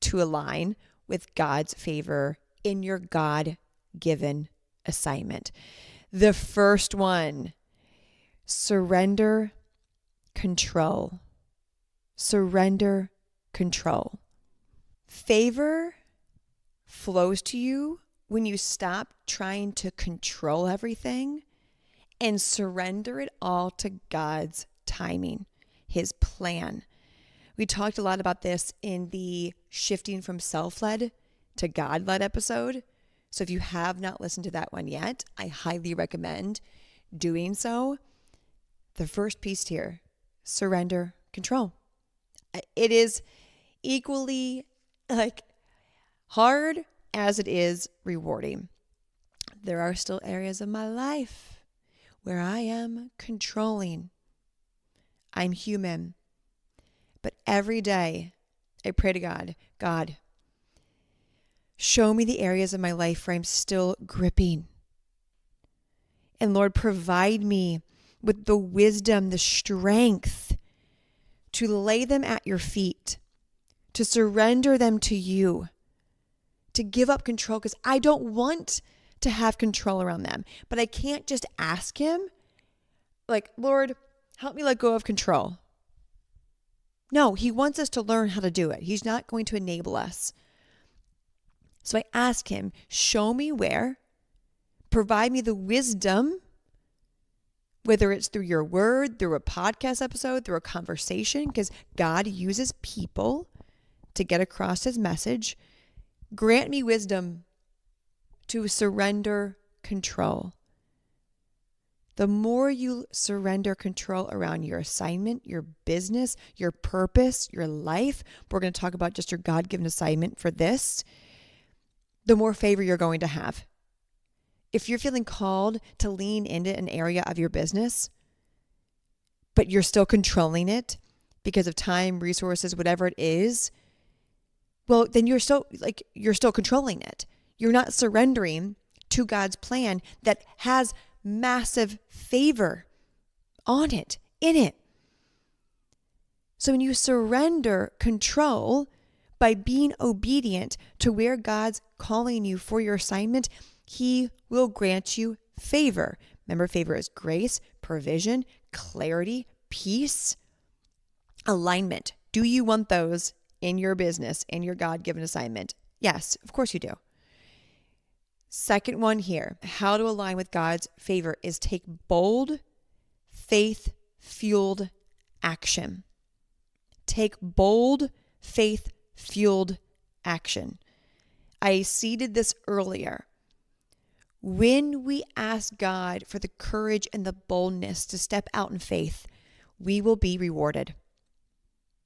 to align with God's favor in your God-given assignment. The first one, surrender control. Surrender control. Favor flows to you when you stop trying to control everything and surrender it all to God's timing, His plan. We talked a lot about this in the shifting from self-led to God-led episode. So if you have not listened to that one yet, I highly recommend doing so. The first piece here, surrender control. It is equally hard as it is rewarding. There are still areas of my life where I am controlling. I'm human. But every day I pray to God, God, show me the areas of my life where I'm still gripping. And Lord, provide me with the wisdom, the strength to lay them at your feet, to surrender them to you, to give up control, because I don't want to have control around them. But I can't just ask Him, Lord, help me let go of control. No, He wants us to learn how to do it. He's not going to enable us. So I ask Him, show me where, provide me the wisdom, whether it's through your word, through a podcast episode, through a conversation, because God uses people to get across His message. Grant me wisdom to surrender control. The more you surrender control around your assignment, your business, your purpose, your life, we're going to talk about just your God-given assignment for this, the more favor you're going to have. If you're feeling called to lean into an area of your business, but you're still controlling it because of time, resources, whatever it is, well, then you're still controlling it. You're not surrendering to God's plan that has massive favor on it, in it. So when you surrender control by being obedient to where God's calling you for your assignment, He will grant you favor. Remember, favor is grace, provision, clarity, peace, alignment. Do you want those in your business, in your God-given assignment? Yes, of course you do. Second one here, how to align with God's favor is take bold, faith-fueled action. Take bold, faith-fueled action. I seeded this earlier. When we ask God for the courage and the boldness to step out in faith, we will be rewarded.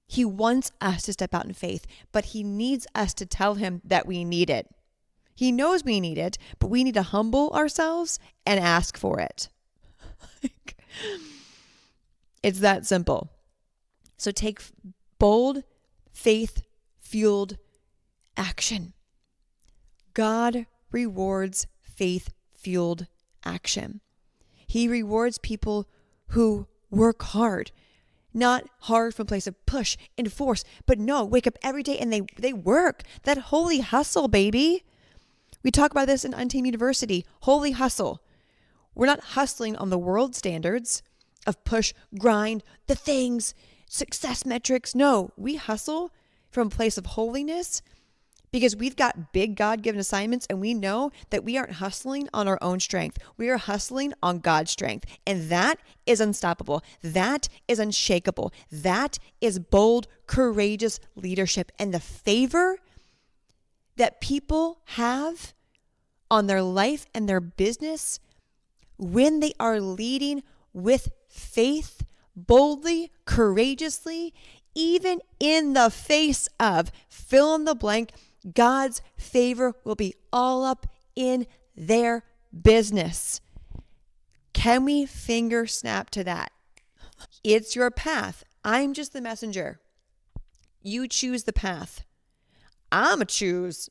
He wants us to step out in faith, but He needs us to tell Him that we need it. He knows we need it, but we need to humble ourselves and ask for it. It's that simple. So take bold, faith-fueled action. God rewards faith-fueled action. He rewards people who work hard. Not hard from a place of push and force, but no, wake up every day and they work. That holy hustle, baby. We talk about this in Untamed University. Holy hustle. We're not hustling on the world standards of push, grind, the things, success metrics. No, we hustle from a place of holiness because we've got big God-given assignments and we know that we aren't hustling on our own strength. We are hustling on God's strength. And that is unstoppable. That is unshakable. That is bold, courageous leadership. And the favor that people have on their life and their business when they are leading with faith, boldly, courageously, even in the face of fill in the blank, God's favor will be all up in their business. Can we finger snap to that? It's your path. I'm just the messenger. You choose the path. I'm a choose.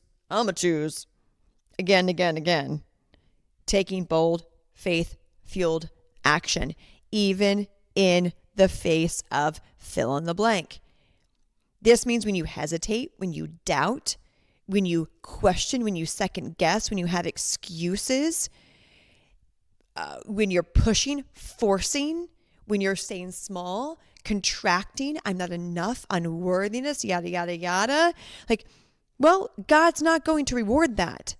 Again. Taking bold, faith-fueled action, even in the face of fill in the blank. This means when you hesitate, when you doubt, when you question, when you second guess, when you have excuses, when you're pushing, forcing, when you're staying small, contracting, I'm not enough, unworthiness, yada, yada, yada. Well, God's not going to reward that.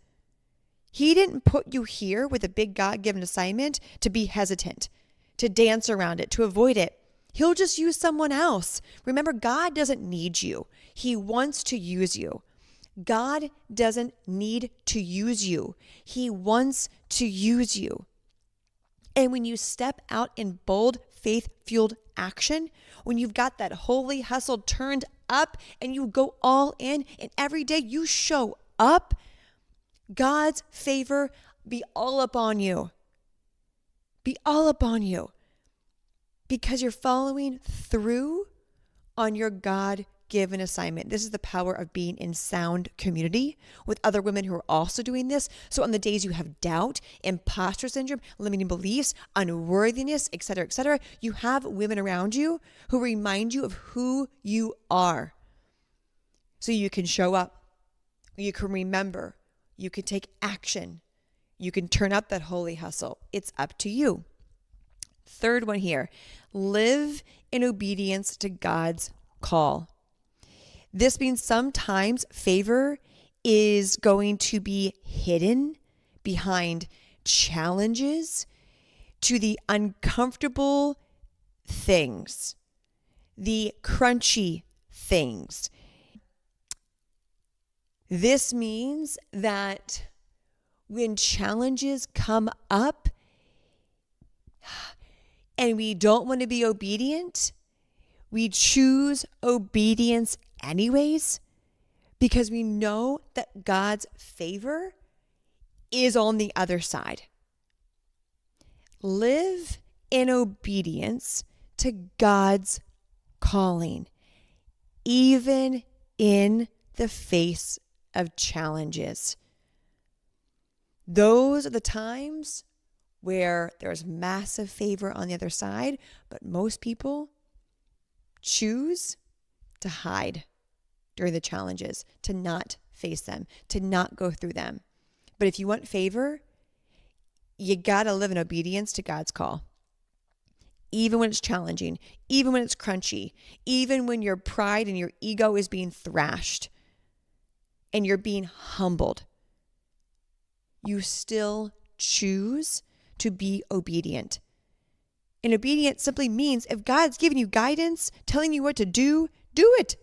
He didn't put you here with a big God-given assignment to be hesitant, to dance around it, to avoid it. He'll just use someone else. Remember, God doesn't need you. He wants to use you. God doesn't need to use you. He wants to use you. And when you step out in bold, faith-fueled action, when you've got that holy hustle turned up and you go all in, and every day you show up, God's favor be all upon you. Be all upon you. Because you're following through on your God-given assignment. This is the power of being in sound community with other women who are also doing this. So on the days you have doubt, imposter syndrome, limiting beliefs, unworthiness, etc., you have women around you who remind you of who you are. So you can show up, you can remember, you can take action, you can turn up that holy hustle. It's up to you. Third one here, live in obedience to God's call. This means sometimes favor is going to be hidden behind challenges to the uncomfortable things, the crunchy things. This means that when challenges come up, and we don't want to be obedient, we choose obedience anyways because we know that God's favor is on the other side. Live in obedience to God's calling, even in the face of challenges. Those are the times where there's massive favor on the other side, but most people choose to hide during the challenges, to not face them, to not go through them. But if you want favor, you gotta live in obedience to God's call. Even when it's challenging, even when it's crunchy, even when your pride and your ego is being thrashed and you're being humbled, you still choose to be obedient. And obedience simply means if God's giving you guidance, telling you what to do, do it.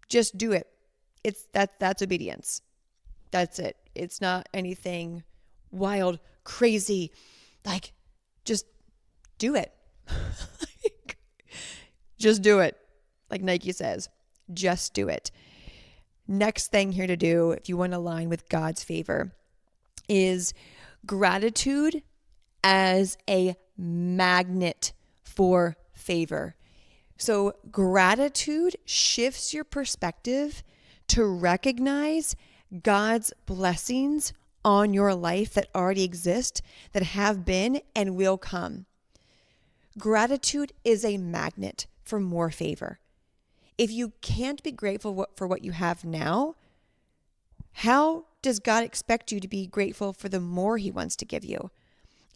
Just do it. That's obedience. That's it. It's not anything wild, crazy. Just do it. Just do it. Like Nike says, just do it. Next thing here to do, if you want to align with God's favor, is gratitude as a magnet for favor. So gratitude shifts your perspective to recognize God's blessings on your life that already exist, that have been and will come. Gratitude is a magnet for more favor. If you can't be grateful for what you have now, how does God expect you to be grateful for the more He wants to give you?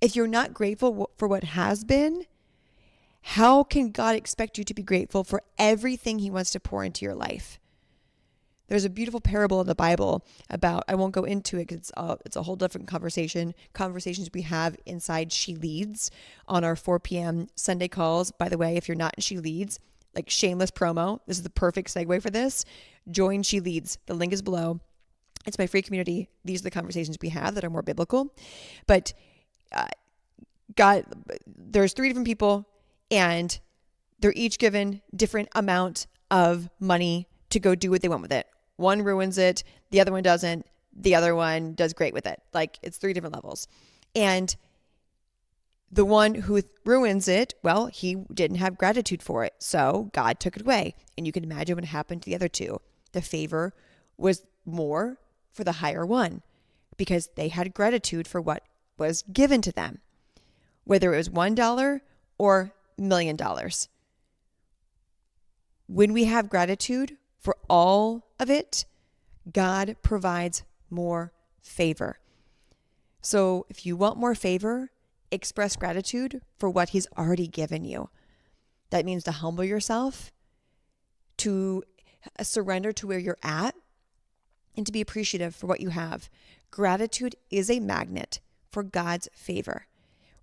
If you're not grateful for what has been, how can God expect you to be grateful for everything He wants to pour into your life? There's a beautiful parable in the Bible about, I won't go into it because it's a whole different conversations we have inside She Leads on our 4 p.m. Sunday calls. By the way, if you're not in She Leads, like shameless promo, this is the perfect segue for this. Join She Leads. The link is below. It's my free community. These are the conversations we have that are more biblical. But there's 3 different people, and they're each given different amount of money to go do what they want with it. One ruins it, the other one doesn't, the other one does great with it. It's 3 different levels. And the one who ruins it, well, he didn't have gratitude for it. So God took it away. And you can imagine what happened to the other 2. the favor was more for the higher one because they had gratitude for what was given to them, whether it was $1 or $1,000,000. When we have gratitude for all of it, God provides more favor. So if you want more favor, express gratitude for what he's already given you. That means to humble yourself, to surrender to where you're at, and to be appreciative for what you have. Gratitude is a magnet for God's favor.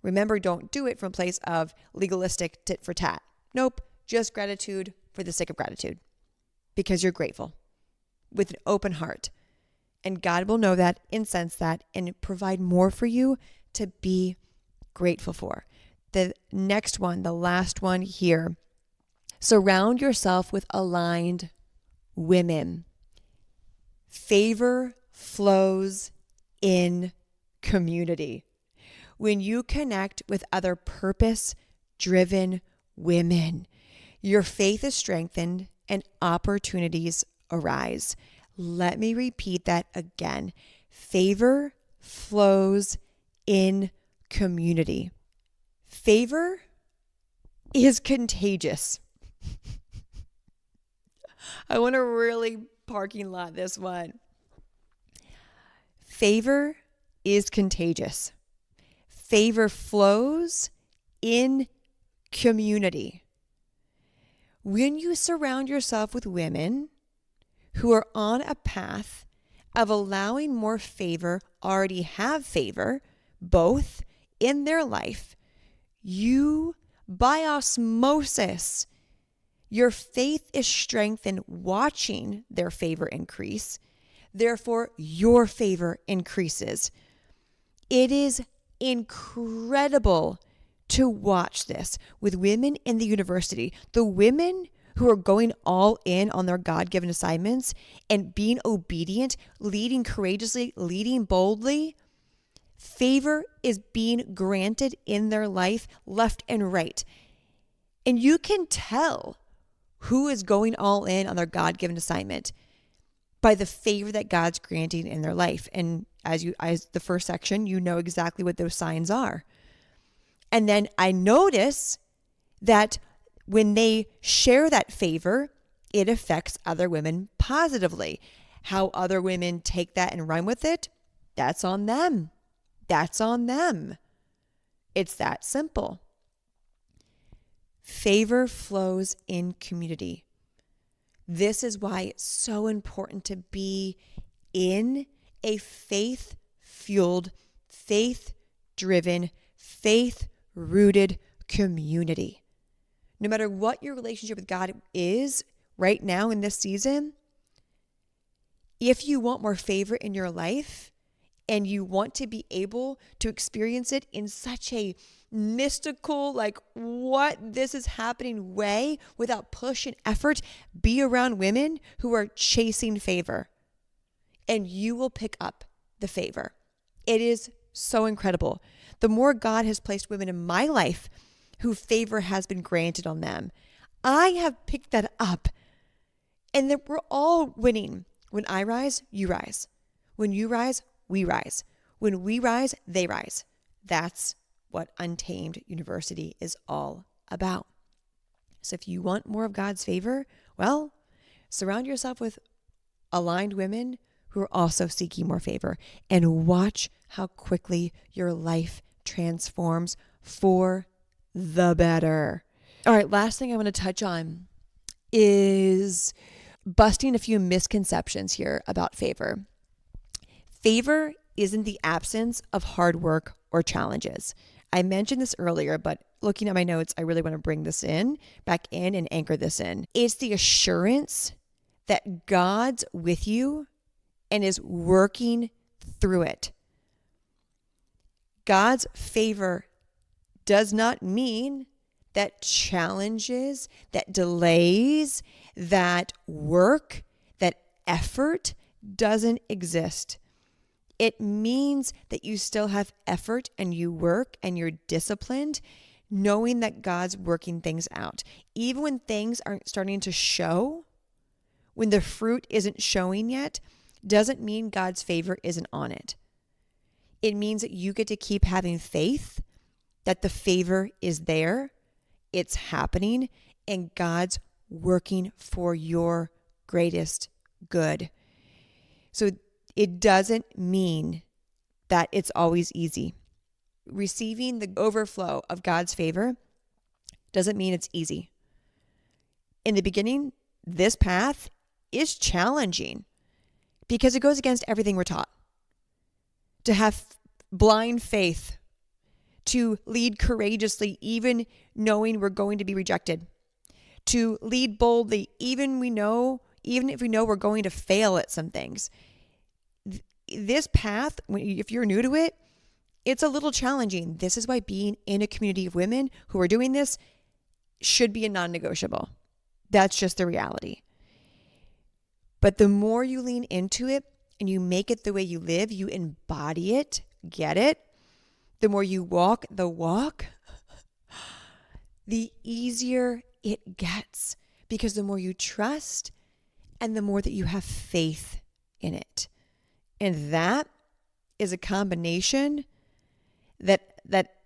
Remember, don't do it from a place of legalistic tit for tat. Nope, just gratitude for the sake of gratitude because you're grateful with an open heart. And God will know that, incense that, and provide more for you to be grateful for. The next one, the last one here, surround yourself with aligned women. Favor flows in community. When you connect with other purpose-driven women, your faith is strengthened and opportunities arise. Let me repeat that again. Favor flows in community. Favor is contagious. I want to really parking lot this one. Favor is contagious. Favor flows in community. When you surround yourself with women who are on a path of allowing more favor, already have favor, both in their life, you, by osmosis, your faith is strengthened watching their favor increase. Therefore, your favor increases. It is incredible to watch this with women in the university. The women who are going all in on their God-given assignments and being obedient, leading courageously, leading boldly, favor is being granted in their life left and right. And you can tell who is going all in on their God-given assignment by the favor that God's granting in their life. And as the first section, you know exactly what those signs are. And then I notice that when they share that favor, it affects other women positively. How other women take that and run with it, that's on them. That's on them. It's that simple. Favor flows in community. This is why it's so important to be in a faith-fueled, faith-driven, faith-rooted community. No matter what your relationship with God is right now in this season, if you want more favor in your life and you want to be able to experience it in such a mystical, like what this is happening way without push and effort, be around women who are chasing favor and you will pick up the favor. It is so incredible. The more God has placed women in my life who favor has been granted on them, I have picked that up and that we're all winning. When I rise, you rise. When you rise, we rise. When we rise, they rise. That's what Untamed University is all about. So if you want more of God's favor, well, surround yourself with aligned women who are also seeking more favor and watch how quickly your life transforms for the better. All right, last thing I want to touch on is busting a few misconceptions here about favor. Favor isn't the absence of hard work or challenges. I mentioned this earlier, but looking at my notes, I really want to bring this back in and anchor this in. It's the assurance that God's with you and is working through it. God's favor does not mean that challenges, that delays, that work, that effort doesn't exist. It means that you still have effort and you work and you're disciplined, knowing that God's working things out. Even when things aren't starting to show, when the fruit isn't showing yet, doesn't mean God's favor isn't on it. It means that you get to keep having faith that the favor is there, it's happening, and God's working for your greatest good. So it doesn't mean that it's always easy. Receiving the overflow of God's favor doesn't mean it's easy. In the beginning, this path is challenging because it goes against everything we're taught. To have blind faith, to lead courageously, even knowing we're going to be rejected, to lead boldly, even if we know we're going to fail at some things. This path, if you're new to it, it's a little challenging. This is why being in a community of women who are doing this should be a non-negotiable. That's just the reality. But the more you lean into it and you make it the way you live, you embody it, get it, the more you walk the walk, the easier it gets, because the more you trust and the more that you have faith in it. And that is a combination that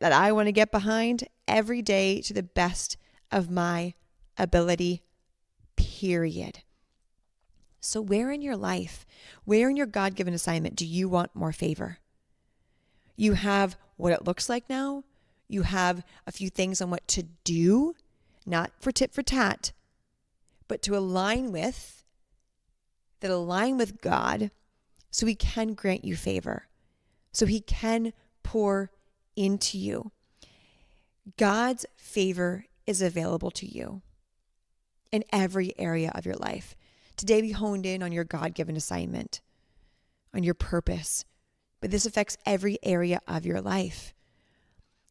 I want to get behind every day to the best of my ability, period. So where in your life, where in your God-given assignment do you want more favor? You have what it looks like now. You have a few things on what to do, not for tit for tat, but to align with God so he can grant you favor, so he can pour into you. God's favor is available to you in every area of your life. Today we honed in on your God-given assignment, on your purpose, but this affects every area of your life.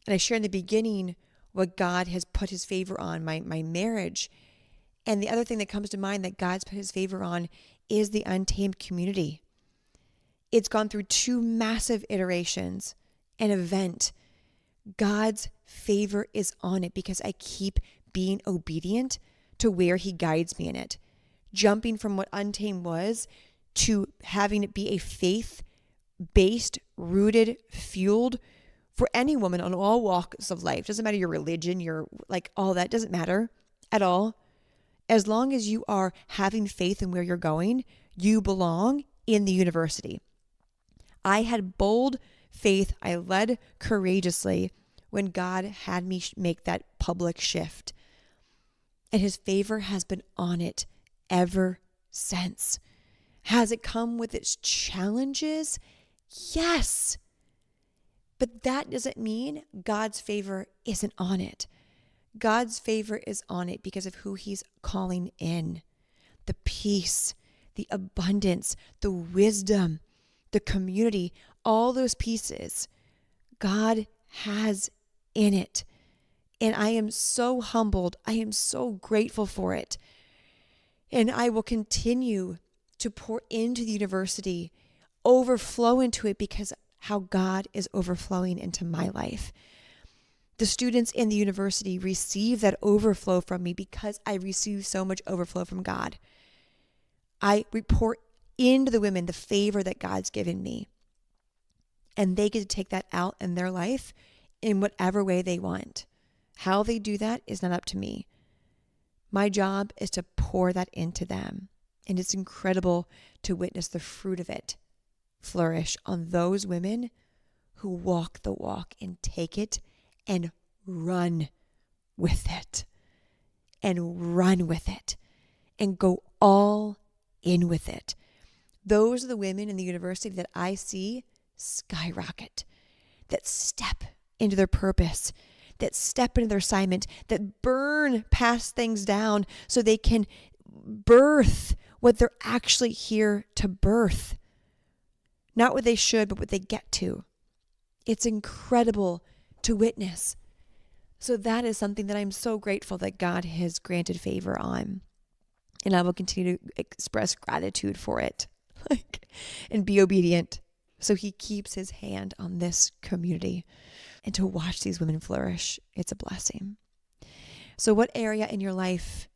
And I shared in the beginning what God has put his favor on, my marriage. And the other thing that comes to mind that God's put his favor on is the Untamed community. It's gone through 2 massive iterations, an event. God's favor is on it because I keep being obedient to where he guides me in it. Jumping from what Untamed was to having it be a faith-based, rooted, fueled for any woman on all walks of life. Doesn't matter your religion, your all that doesn't matter at all. As long as you are having faith in where you're going, you belong in the university. I had bold faith. I led courageously when God had me make that public shift. And his favor has been on it ever since. Has it come with its challenges? Yes. But that doesn't mean God's favor isn't on it. God's favor is on it because of who he's calling in. The peace, the abundance, the wisdom, the community, all those pieces God has in it. And I am so humbled. I am so grateful for it. And I will continue to pour into the university, overflow into it because how God is overflowing into my life. The students in the university receive that overflow from me because I receive so much overflow from God. I report into the women the favor that God's given me. And they get to take that out in their life in whatever way they want. How they do that is not up to me. My job is to pour that into them. And it's incredible to witness the fruit of it flourish on those women who walk the walk and take it and run with it. And run with it. And go all in with it. Those are the women in the university that I see skyrocket, that step into their purpose, that step into their assignment, that burn past things down so they can birth what they're actually here to birth. Not what they should, but what they get to. It's incredible to witness. So that is something that I'm so grateful that God has granted favor on. And I will continue to express gratitude for it and be obedient. So he keeps his hand on this community. And to watch these women flourish, it's a blessing. So what area in your life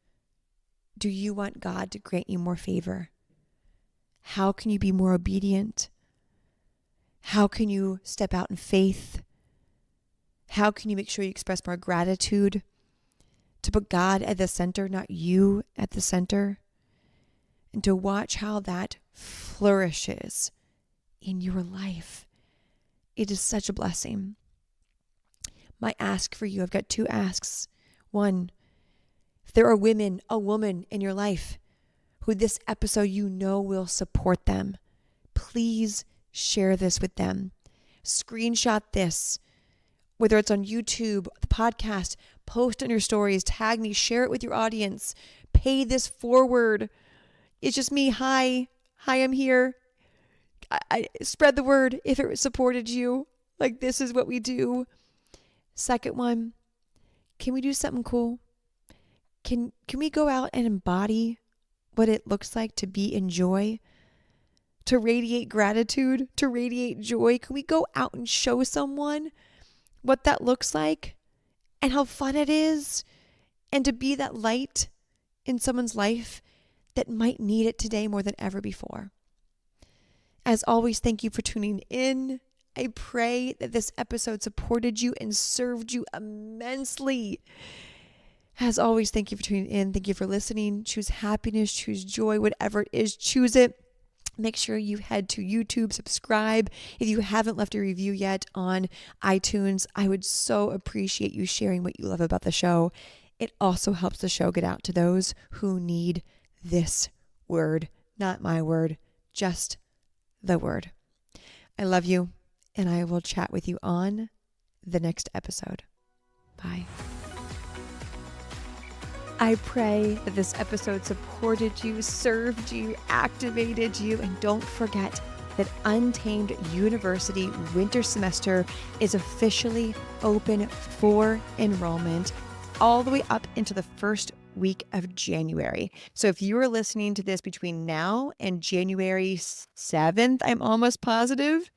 Do you want God to grant you more favor? How can you be more obedient? How can you step out in faith? How can you make sure you express more gratitude? To put God at the center, not you at the center. And to watch how that flourishes in your life. It is such a blessing. My ask for you, I've got two asks. One, if there are a woman in your life who this episode you know will support them, please share this with them. Screenshot this, whether it's on YouTube, the podcast, post on your stories, tag me, share it with your audience, pay this forward. It's just me. Hi, I'm here. I spread the word if it supported you. Like, this is what we do. Second one, can we do something cool? Can we go out and embody what it looks like to be in joy, to radiate gratitude, to radiate joy? Can we go out and show someone what that looks like and how fun it is, and to be that light in someone's life that might need it today more than ever before? As always, thank you for tuning in. I pray that this episode supported you and served you immensely. As always, thank you for tuning in. Thank you for listening. Choose happiness, choose joy, whatever it is, choose it. Make sure you head to YouTube, subscribe. If you haven't left a review yet on iTunes, I would so appreciate you sharing what you love about the show. It also helps the show get out to those who need this word, not my word, just the word. I love you, and I will chat with you on the next episode. Bye. I pray that this episode supported you, served you, activated you, and don't forget that Untamed University winter semester is officially open for enrollment all the way up into the first week of January. So if you are listening to this between now and January 7th, I'm almost positive,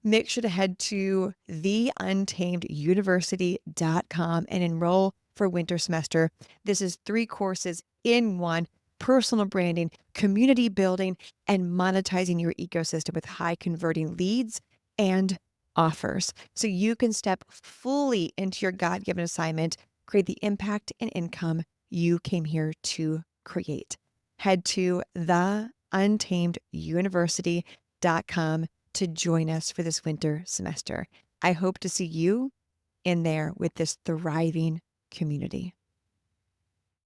make sure to head to theuntameduniversity.com and enroll for winter semester. This is 3 courses in one: personal branding, community building, and monetizing your ecosystem with high converting leads and offers. So you can step fully into your God-given assignment, create the impact and income you came here to create. Head to theuntameduniversity.com to join us for this winter semester. I hope to see you in there with this thriving community.